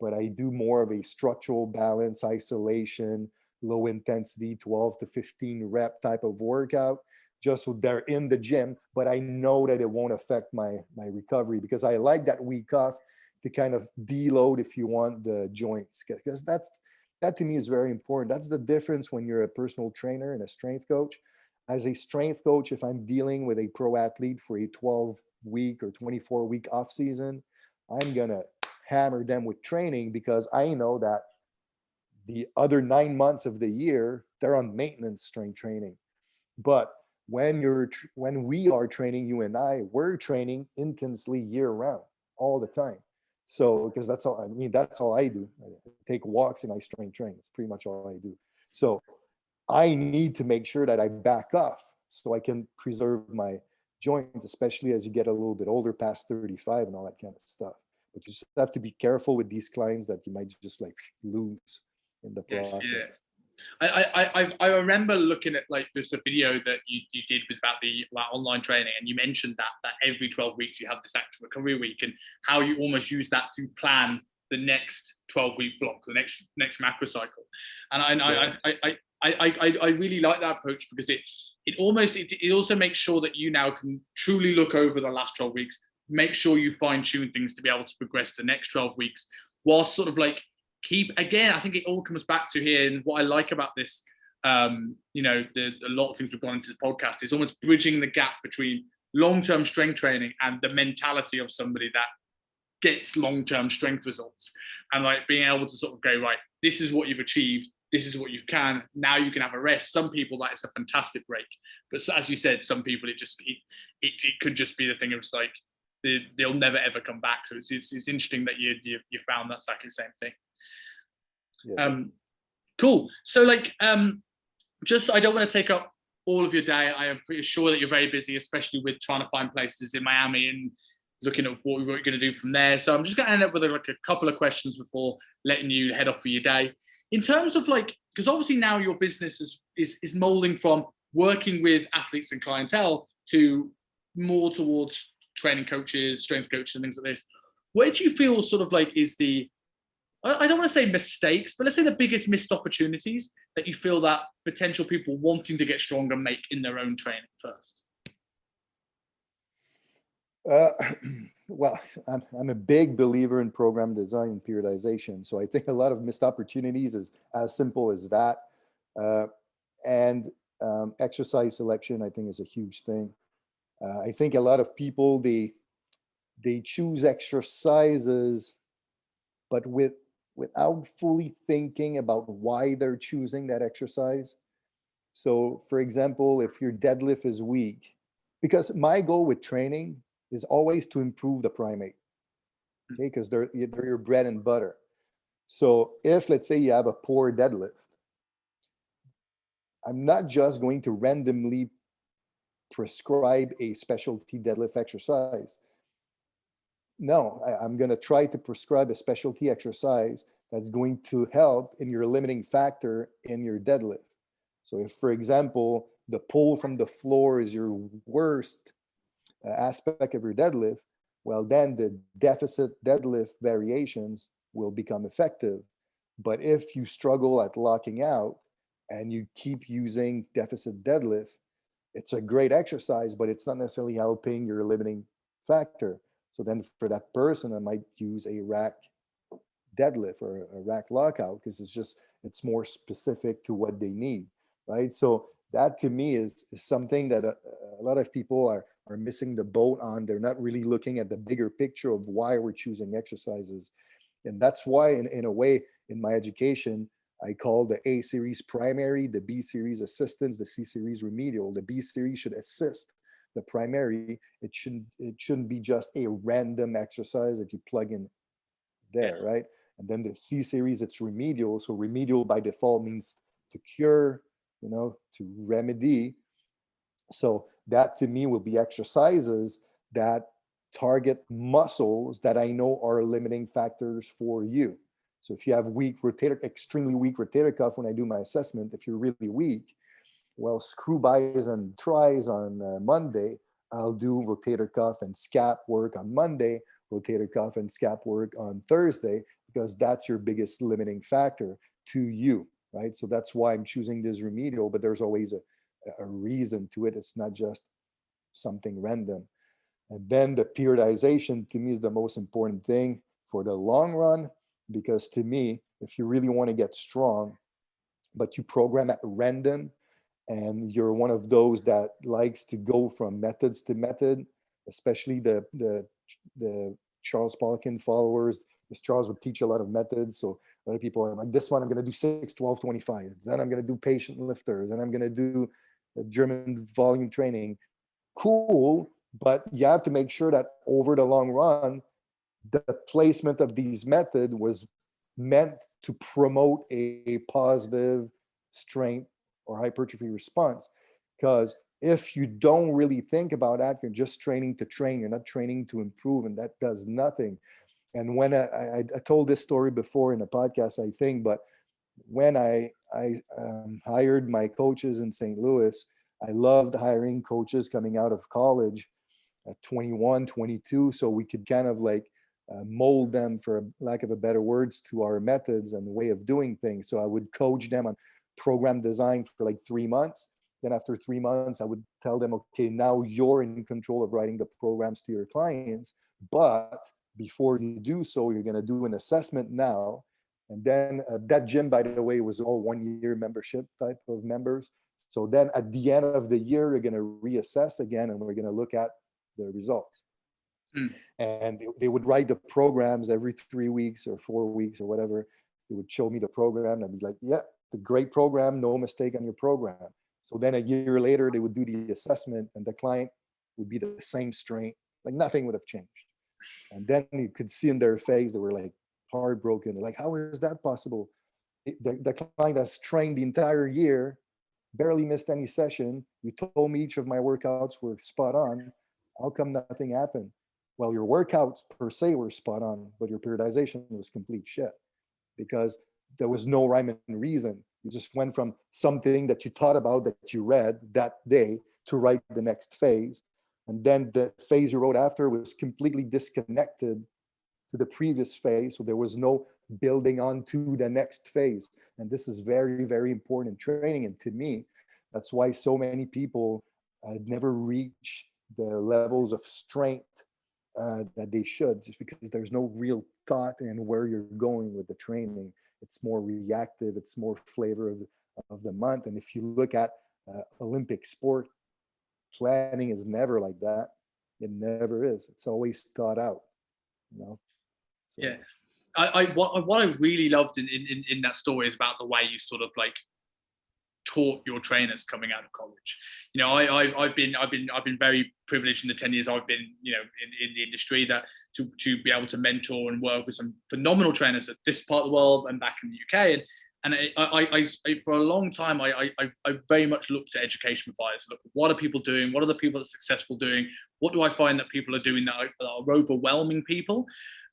but I do more of a structural balance, isolation, low intensity, 12 to 15 rep type of workout, just so they're in the gym, but I know that it won't affect my recovery, because I like that week off to kind of deload, if you want, the joints, because that to me is very important. That's the difference when you're a personal trainer and a strength coach. As a strength coach, if I'm dealing with a pro athlete for a 12-week or 24-week off season, I'm gonna hammer them with training, because I know that the other 9 months of the year, they're on maintenance strength training. But when we are training, you and I, we're training intensely year round, all the time. So, because that's all I do. I take walks and I strength train. It's pretty much all I do. So I need to make sure that I back off so I can preserve my joints, especially as you get a little bit older, past 35 and all that kind of stuff. But you just have to be careful with these clients that you might just like lose in the process. Yes, yeah. I remember looking at like just a video that you did about the online training, and you mentioned that every 12 weeks you have this active recovery week, and how you almost use that to plan the next 12-week block, the next macro cycle. And I really like that approach, because it also makes sure that you now can truly look over the last 12 weeks, make sure you fine tune things to be able to progress the next 12 weeks, whilst sort of like again, I think it all comes back to here. And what I like about this, a lot of things we've gone into the podcast is almost bridging the gap between long-term strength training and the mentality of somebody that gets long-term strength results, and like being able to sort of go, right, this is what you've achieved, this is what you can, now you can have a rest. Some people, that is a fantastic break, but as you said, some people it could just be the thing of just like they'll never ever come back. So it's interesting that you found that's exactly the same thing. Yeah. Cool. So like just, I don't want to take up all of your day. I am pretty sure that you're very busy, especially with trying to find places in Miami and looking at what we're going to do from there. So I'm just going to end up with like a couple of questions before letting you head off for your day. In terms of like, because obviously now your business is molding from working with athletes and clientele to more towards training coaches, strength coaches, and things like this. Where do you feel sort of like is I don't want to say mistakes, but let's say the biggest missed opportunities that you feel that potential people wanting to get stronger make in their own training first? Uh, well, I'm a big believer in program design and periodization. So I think a lot of missed opportunities is as simple as that. Uh, and exercise selection, I think, is a huge thing. I think a lot of people, they choose exercises, but without fully thinking about why they're choosing that exercise. So, for example, if your deadlift is weak, because my goal with training is always to improve the primate, okay? Because they're your bread and butter. So, if let's say you have a poor deadlift, I'm not just going to randomly prescribe a specialty deadlift exercise. No, I'm going to try to prescribe a specialty exercise that's going to help in your limiting factor in your deadlift. So if, for example, the pull from the floor is your worst aspect of your deadlift, well, then the deficit deadlift variations will become effective. But if you struggle at locking out and you keep using deficit deadlift, it's a great exercise, but it's not necessarily helping your limiting factor. So then for that person, I might use a rack deadlift or a rack lockout because it's more specific to what they need, right? So that to me is something that a lot of people are missing the boat on. They're not really looking at the bigger picture of why we're choosing exercises. And that's why in a way in my education, I call the A series primary, the B series assistance, the C series remedial. The B series should assist the primary. It shouldn't be just a random exercise that you plug in there, right? And then the C series, it's remedial. So remedial by default means to cure, to remedy. So that to me will be exercises that target muscles that I know are limiting factors for you. So if you have extremely weak rotator cuff, when I do my assessment, if you're really weak, well, screw bis and tries on Monday. I'll do rotator cuff and scap work on Monday, rotator cuff and scap work on Thursday, because that's your biggest limiting factor to you, right? So that's why I'm choosing this remedial, but there's always a reason to it. It's not just something random. And then the periodization to me is the most important thing for the long run, because to me, if you really want to get strong, but you program at random and you're one of those that likes to go from methods to method, especially the Charles Poliquin followers. Because Charles would teach a lot of methods. So a lot of people are like, this one I'm going to do 6, 12, 25. Then I'm going to do patient lifters. Then I'm going to do German volume training. Cool, but you have to make sure that over the long run, the placement of these methods was meant to promote a positive strength or hypertrophy response. Because if you don't really think about that, you're just training to train, you're not training to improve, and that does nothing. And when I told this story before in a podcast, I think, but when I hired my coaches in St. Louis, I loved hiring coaches coming out of college at 21, 22, so we could kind of like mold them, for lack of a better words, to our methods and way of doing things. So I would coach them on program design for like 3 months. Then after 3 months, I would tell them, okay, now you're in control of writing the programs to your clients. But before you do so, you're going to do an assessment now. And then that gym, by the way, was all 1-year membership type of members. So then at the end of the year, you're going to reassess again, and we're going to look at the results. And they would write the programs every 3 weeks or 4 weeks or whatever. They would show me the program, and I'd be like, yeah, the great program, no mistake on your program. So then a year later, they would do the assessment, and the client would be the same strength, like nothing would have changed. And then you could see in their face, they were like heartbroken. They're like, how is that possible? The client has trained the entire year, barely missed any session. You told me each of my workouts were spot on. How come nothing happened? Well, your workouts per se were spot on, but your periodization was complete shit, because there was no rhyme and reason. You just went from something that you thought about, that you read that day, to write the next phase. And then the phase you wrote after was completely disconnected to the previous phase. So there was no building on to the next phase. And this is very, very important in training. And to me, that's why so many people never reach the levels of strength that they should, just because there's no real thought in where you're going with the training. It's more reactive. It's more flavor of the month. And if you look at Olympic sport, planning is never like that. It never is. It's always thought out, you know? So, Yeah. What I really loved in that story is about the way you sort of like taught your trainers coming out of college. You know, I've been very privileged in the 10 years I've been, you know, in the industry, that to be able to mentor and work with some phenomenal trainers at this part of the world and back in the UK. And I for a long time, I very much looked at education providers. Look, what are people doing? What are the people that are successful doing? What do I find that people are doing that are overwhelming people?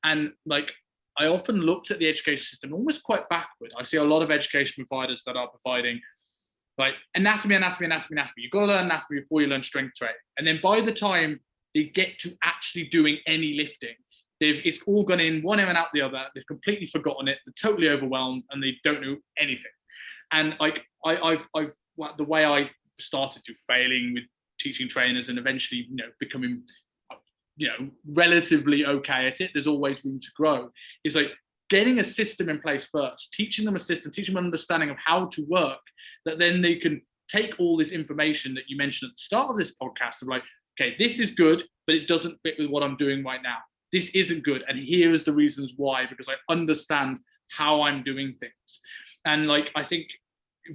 And like, I often looked at the education system almost quite backward. I see a lot of education providers that are providing like anatomy. You've got to learn anatomy before you learn strength training. And then by the time they get to actually doing any lifting, it's all gone in one ear and out the other. They've completely forgotten it. They're totally overwhelmed and they don't know anything. And like I've the way I started to failing with teaching trainers and eventually, you know, becoming, you know, relatively okay at it, there's always room to grow, is like getting a system in place first, teaching them a system, teaching them an understanding of how to work, that then they can take all this information that you mentioned at the start of this podcast of like, okay, this is good, but it doesn't fit with what I'm doing right now. This isn't good, and here is the reasons why, because I understand how I'm doing things. And like, I think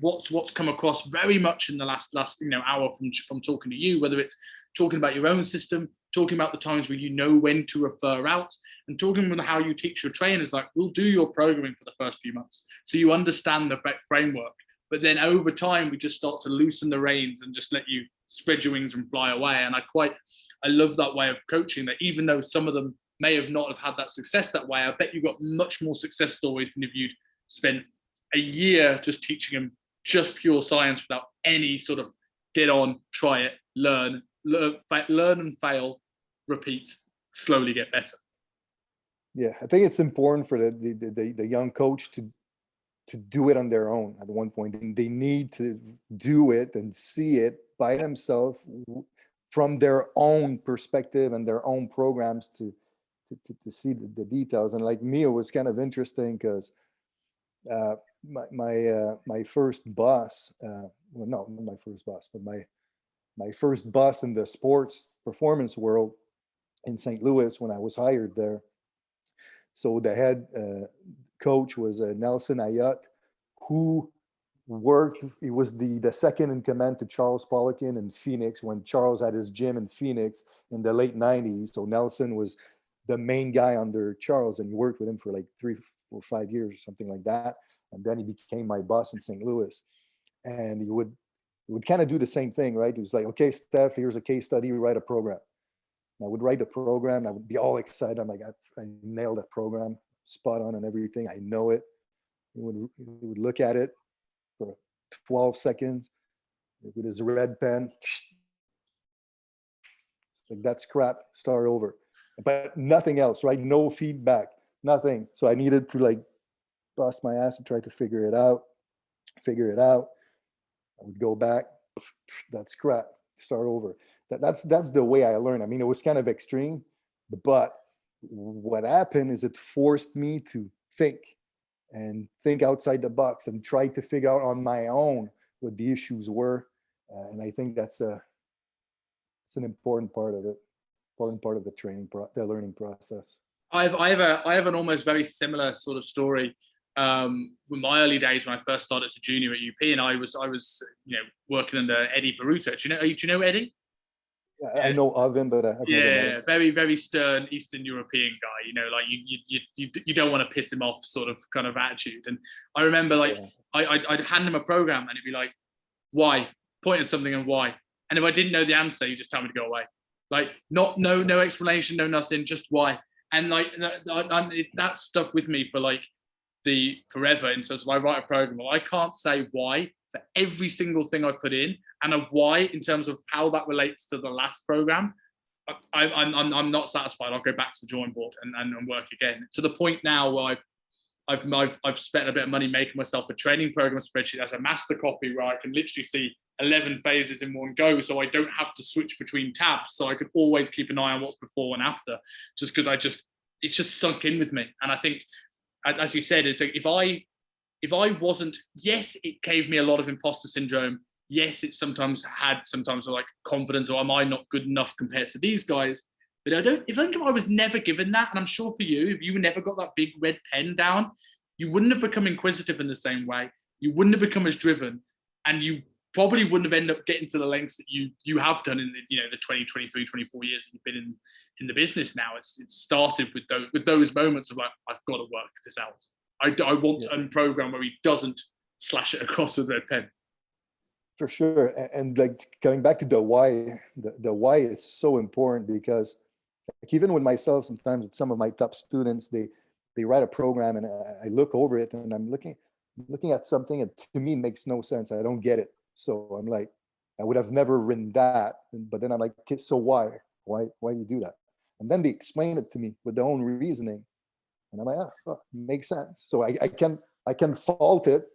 what's come across very much in the last hour from talking to you, whether it's talking about your own system, talking about the times where you know when to refer out, and talking about how you teach your trainers, like, we'll do your programming for the first few months so you understand the framework, but then over time we just start to loosen the reins and just let you spread your wings and fly away. And I love that way of coaching, that even though some of them may have not have had that success that way, I bet you got much more success stories than if you'd spent a year just teaching them just pure science without any sort of get on, try it, learn and fail, repeat, slowly get better. Yeah, I think it's important for the young coach to do it on their own at one point. And they need to do it and see it by themselves from their own perspective and their own programs to see the details. And like me, it was kind of interesting because my first boss, well, no, not my first boss, but my first boss in the sports performance world in St. Louis when I was hired there. So the head coach was Nelson Ayotte, who he was the second in command to Charles Poliquin in Phoenix when Charles had his gym in Phoenix in the late 90s. So Nelson was the main guy under Charles, and he worked with him for like 3 or 5 years or something like that. And then he became my boss in St. Louis. And he would kind of do the same thing, right? He was like, okay, Steph, here's a case study, write a program. And I would write a program, and I would be all excited. I'm like, I nailed that program, spot on and everything. I know it. He would look at it for 12 seconds with his red pen. Like, that's crap, start over. But nothing else, right? No feedback, nothing. So I needed to like bust my ass and try to figure it out. I would go back, that's crap, start over. That's the way I learned. I mean, it was kind of extreme, but what happened is it forced me to think outside the box and try to figure out on my own what the issues were. And I think it's an important part of it. Important part of the the learning process. I have an almost very similar sort of story. With my early days when I first started as a junior at UP, and I was working under Eddie Baruto. Do you know Eddie? Yeah, I know of him, but very, very stern Eastern European guy. You know, like you don't want to piss him off, sort of kind of attitude. And I remember I'd hand him a program, and he'd be like, "Why?" Point at something and why. And if I didn't know the answer, he'd just tell me to go away. Like, no explanation, no nothing, just why. And like that stuck with me for like forever. And so I write a program, well, I can't say why for every single thing I put in, and a why in terms of how that relates to the last program. I'm not satisfied. I'll go back to the drawing board and work again. To the point now where I've spent a bit of money making myself a training program spreadsheet as a master copy where I can literally see 11 phases in one go, so I don't have to switch between tabs. So I could always keep an eye on what's before and after, just because it's just sunk in with me. And I think, as you said, it's like if I wasn't, yes, it gave me a lot of imposter syndrome. Yes, it sometimes like confidence, or am I not good enough compared to these guys? But if I was never given that, and I'm sure for you, if you never got that big red pen down, you wouldn't have become inquisitive in the same way. You wouldn't have become as driven, and you probably wouldn't have ended up getting to the lengths that you have done in the 20, 23, 24 years that you've been in the business now. It started with those moments of like, I've got to work this out. I want a program where he doesn't slash it across with red pen. For sure. And like coming back to the why, the why is so important, because like even with myself, sometimes with some of my top students, they write a program and I look over it and I'm looking at something and to me makes no sense. I don't get it. So I'm like, I would have never written that. But then I'm like, okay, so why do you do that? And then they explain it to me with their own reasoning. And I'm like, oh, makes sense. So I can fault it.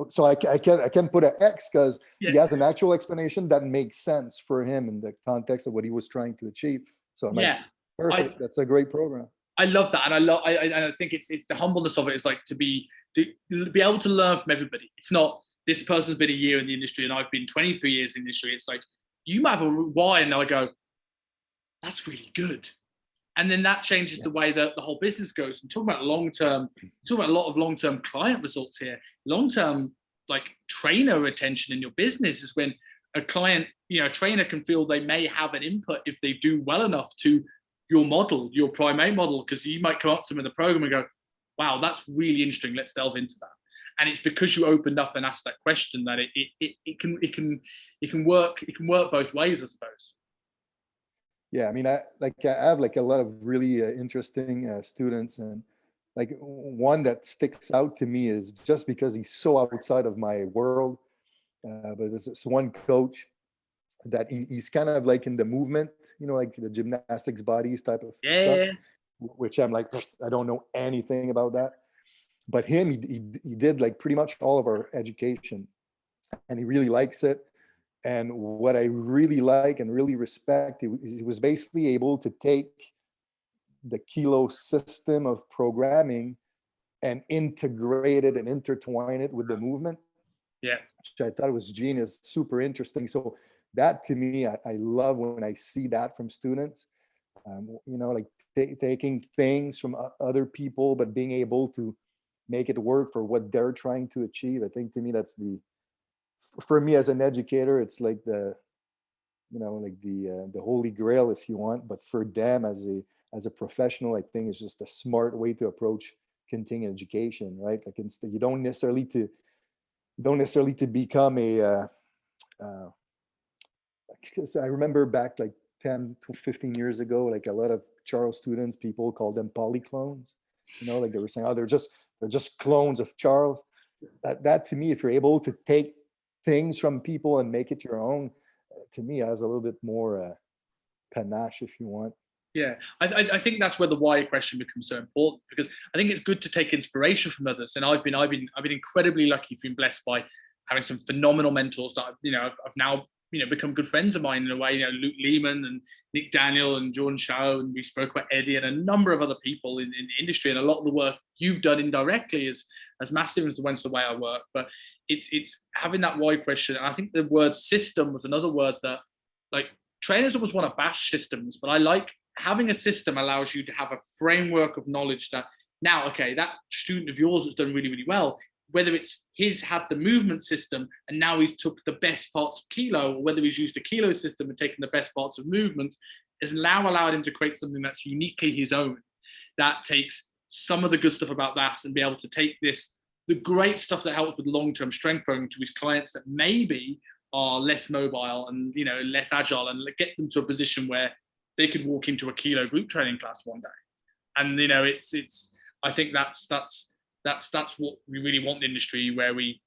So I can put an X because he has an actual explanation that makes sense for him in the context of what he was trying to achieve. So I'm like, perfect. That's a great program. I love that, and I think it's the humbleness of it is like to be able to learn from everybody. It's not this person's been a year in the industry and I've been 23 years in the industry. It's like you might have a why, and I go, that's really good. And then that changes the way that the whole business goes. And talking about long-term, talking about a lot of long-term client results here. Long-term, like trainer retention in your business is when a client, a trainer can feel they may have an input if they do well enough to your model, your primate model, because you might come up to them in the program and go, wow, that's really interesting. Let's delve into that. And it's because you opened up and asked that question that it can work both ways, I suppose. Yeah, I mean, I have like a lot of really interesting students, and like one that sticks out to me is just because he's so outside of my world. But there's this one coach that he's kind of like in the movement, like the gymnastics bodies type of stuff, which I'm like, I don't know anything about that. But him, he did like pretty much all of our education, and he really likes it. And what I really like and really respect, he was basically able to take the Kilo system of programming and integrate it and intertwine it with the movement. Yeah. Which I thought was genius, super interesting. So that to me, I love when I see that from students, like taking things from other people, but being able to make it work for what they're trying to achieve. I think to me, that's for me as an educator, it's like the holy grail, if you want. But for them as a professional, I think it's just a smart way to approach continuing education, right? Like instead, you don't necessarily to become a because I remember back like 10 to 15 years ago, like a lot of Charles students, people called them polyclones, like they were saying, oh, they're just clones of Charles. That to me, if you're able to take things from people and make it your own, to me has a little bit more panache, if you want. Yeah, I think that's where the why question becomes so important, because I think it's good to take inspiration from others. And I've been incredibly lucky, been blessed by having some phenomenal mentors that I've now become good friends of mine in a way. Luke Lehman and Nick Daniel and John Shao, and we spoke about Eddie and a number of other people in the industry. And a lot of the work you've done indirectly is as massive as the way I work. But it's having that why question. And I think the word system was another word that, like, trainers always want to bash systems, but I like having a system allows you to have a framework of knowledge that now, okay, that student of yours has done really, really well, whether it's he's had the movement system and now he's took the best parts of Kilo, or whether he's used a Kilo system and taken the best parts of movement, is now allowed him to create something that's uniquely his own, that takes some of the good stuff about that and be able to take the great stuff that helps with long-term strength programming to his clients that maybe are less mobile and less agile, and get them to a position where they could walk into a Kilo group training class one day. And it's I think that's what we really want in the industry, where we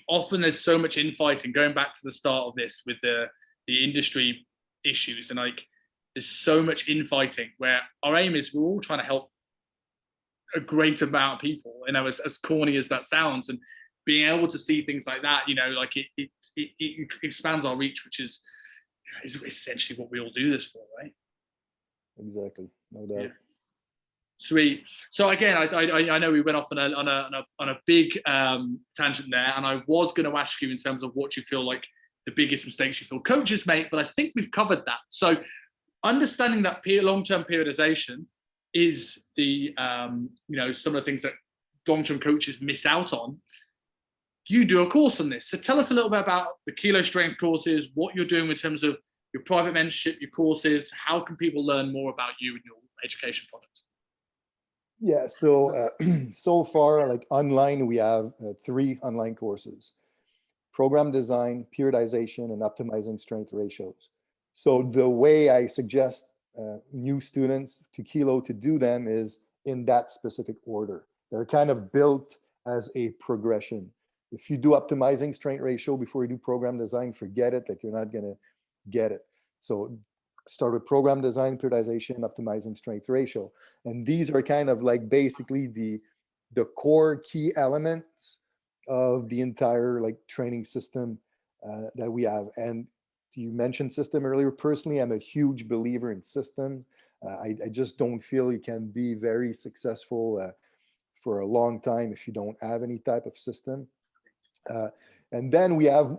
often, there's so much infighting, going back to the start of this with the industry issues, and like there's so much infighting where our aim is we're all trying to help a great amount of people, as corny as that sounds. And being able to see things like that, like it expands our reach, which is essentially what we all do this for, right? Exactly, no doubt. Yeah. Sweet. So again, I know we went off on a big tangent there, and I was going to ask you in terms of what you feel like the biggest mistakes you feel coaches make, but I think we've covered that. So understanding that long-term periodization is the some of the things that long-term coaches miss out on. You do a course on this, so tell us a little bit about the Kilo Strength courses, what you're doing in terms of your private mentorship, your courses. How can people learn more about you and your education product? Yeah, so so far, like online, we have 3 online courses: program design, periodization, and optimizing strength ratios. So the way I suggest new students to Kilo to do them is in that specific order. They're kind of built as a progression. If you do optimizing strength ratio before you do program design, forget it, like you're not gonna get it. So start with program design, periodization, optimizing strength ratio. And these are kind of like basically the core key elements of the entire like training system that we have. And you mentioned system earlier. Personally, I'm a huge believer in system. I just don't feel you can be very successful for a long time if you don't have any type of system. And then we have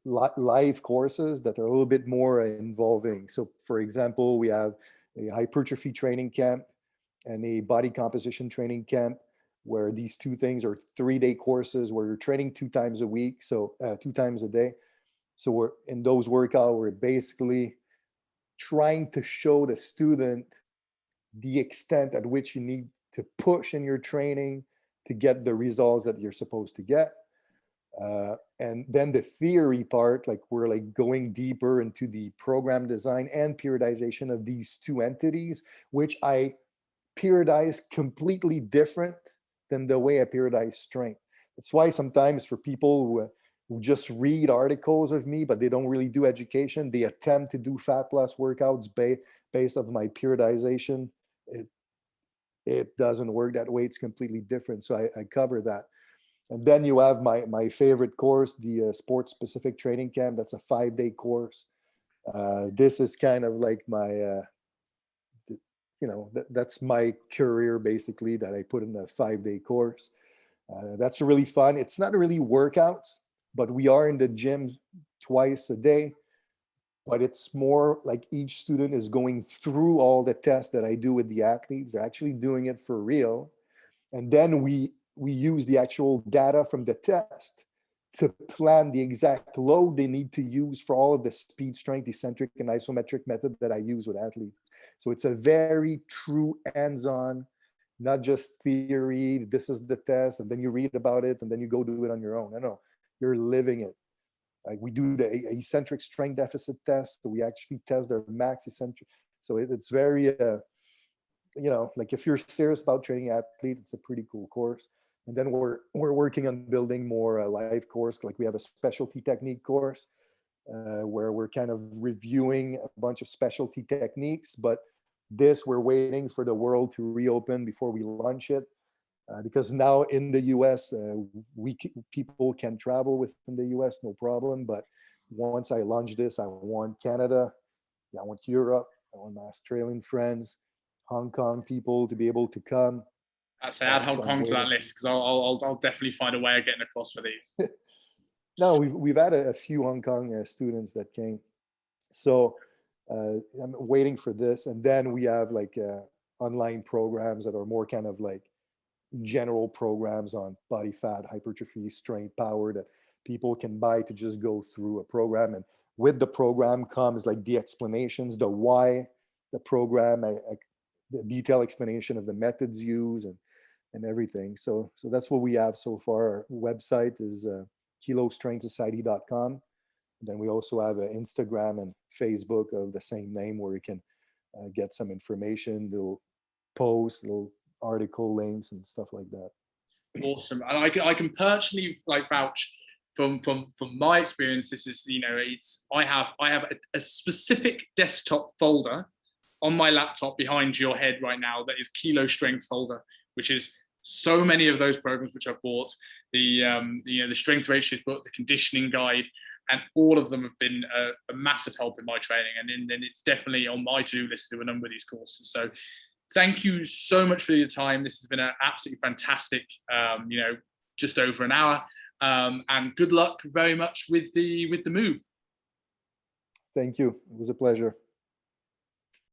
live courses that are a little bit more involving. So for example, we have a hypertrophy training camp and a body composition training camp, where these 2 things are 3-day courses where you're training 2 times a week, so 2 times a day. So we're in those workouts, we're basically trying to show the student the extent at which you need to push in your training to get the results that you're supposed to get. And then the theory part, like we're like going deeper into the program design and periodization of these 2 entities, which I periodize completely different than the way I periodize strength. That's why sometimes for people who just read articles of me, but they don't really do education, they attempt to do fat loss workouts based on my periodization. It doesn't work that way. It's completely different. So I cover that. And then you have my favorite course, the sports specific training camp. That's a 5-day course. This is kind of like my, that's my career basically, that I put in a 5-day course. That's really fun. It's not really workouts, but we are in the gym twice a day. But it's more like each student is going through all the tests that I do with the athletes. They're actually doing it for real. And then we use the actual data from the test to plan the exact load they need to use for all of the speed, strength, eccentric, and isometric method that I use with athletes. So it's a very true hands-on, not just theory, this is the test, and then you read about it, and then you go do it on your own. No, you're living it. Like we do the eccentric strength deficit test. So we actually test their max eccentric. So it's very, like if you're serious about training athletes, it's a pretty cool course. And then we're working on building more live course. Like we have a specialty technique course where we're kind of reviewing a bunch of specialty techniques. But this, we're waiting for the world to reopen before we launch it. Because now in the US, people can travel within the US, no problem. But once I launch this, I want Canada, I want Europe, I want my Australian friends, Hong Kong people to be able to come. I'd say add Hong Kong to that list, because I'll definitely find a way of getting across for these. No, we've had a few Hong Kong students that came. So I'm waiting for this. And then we have like online programs that are more kind of like general programs on body fat, hypertrophy, strength, power that people can buy to just go through a program. And with the program comes like the explanations, the why the program, the detailed explanation of the methods used and everything. So that's what we have so far. Our website is kilostrengthsociety.com. Then we also have an Instagram and Facebook of the same name where you can get some information, little posts, little article links and stuff like that. Awesome. And I can personally like vouch from my experience. This is, I have a specific desktop folder on my laptop behind your head right now that is Kilo Strength folder, which is so many of those programs which I've bought. the strength ratios book, the conditioning guide, and all of them have been a massive help in my training. And then it's definitely on my to-do list to do a number of these courses. So thank you so much for your time. This has been an absolutely fantastic, just over an hour. And good luck very much with the move. Thank you. It was a pleasure.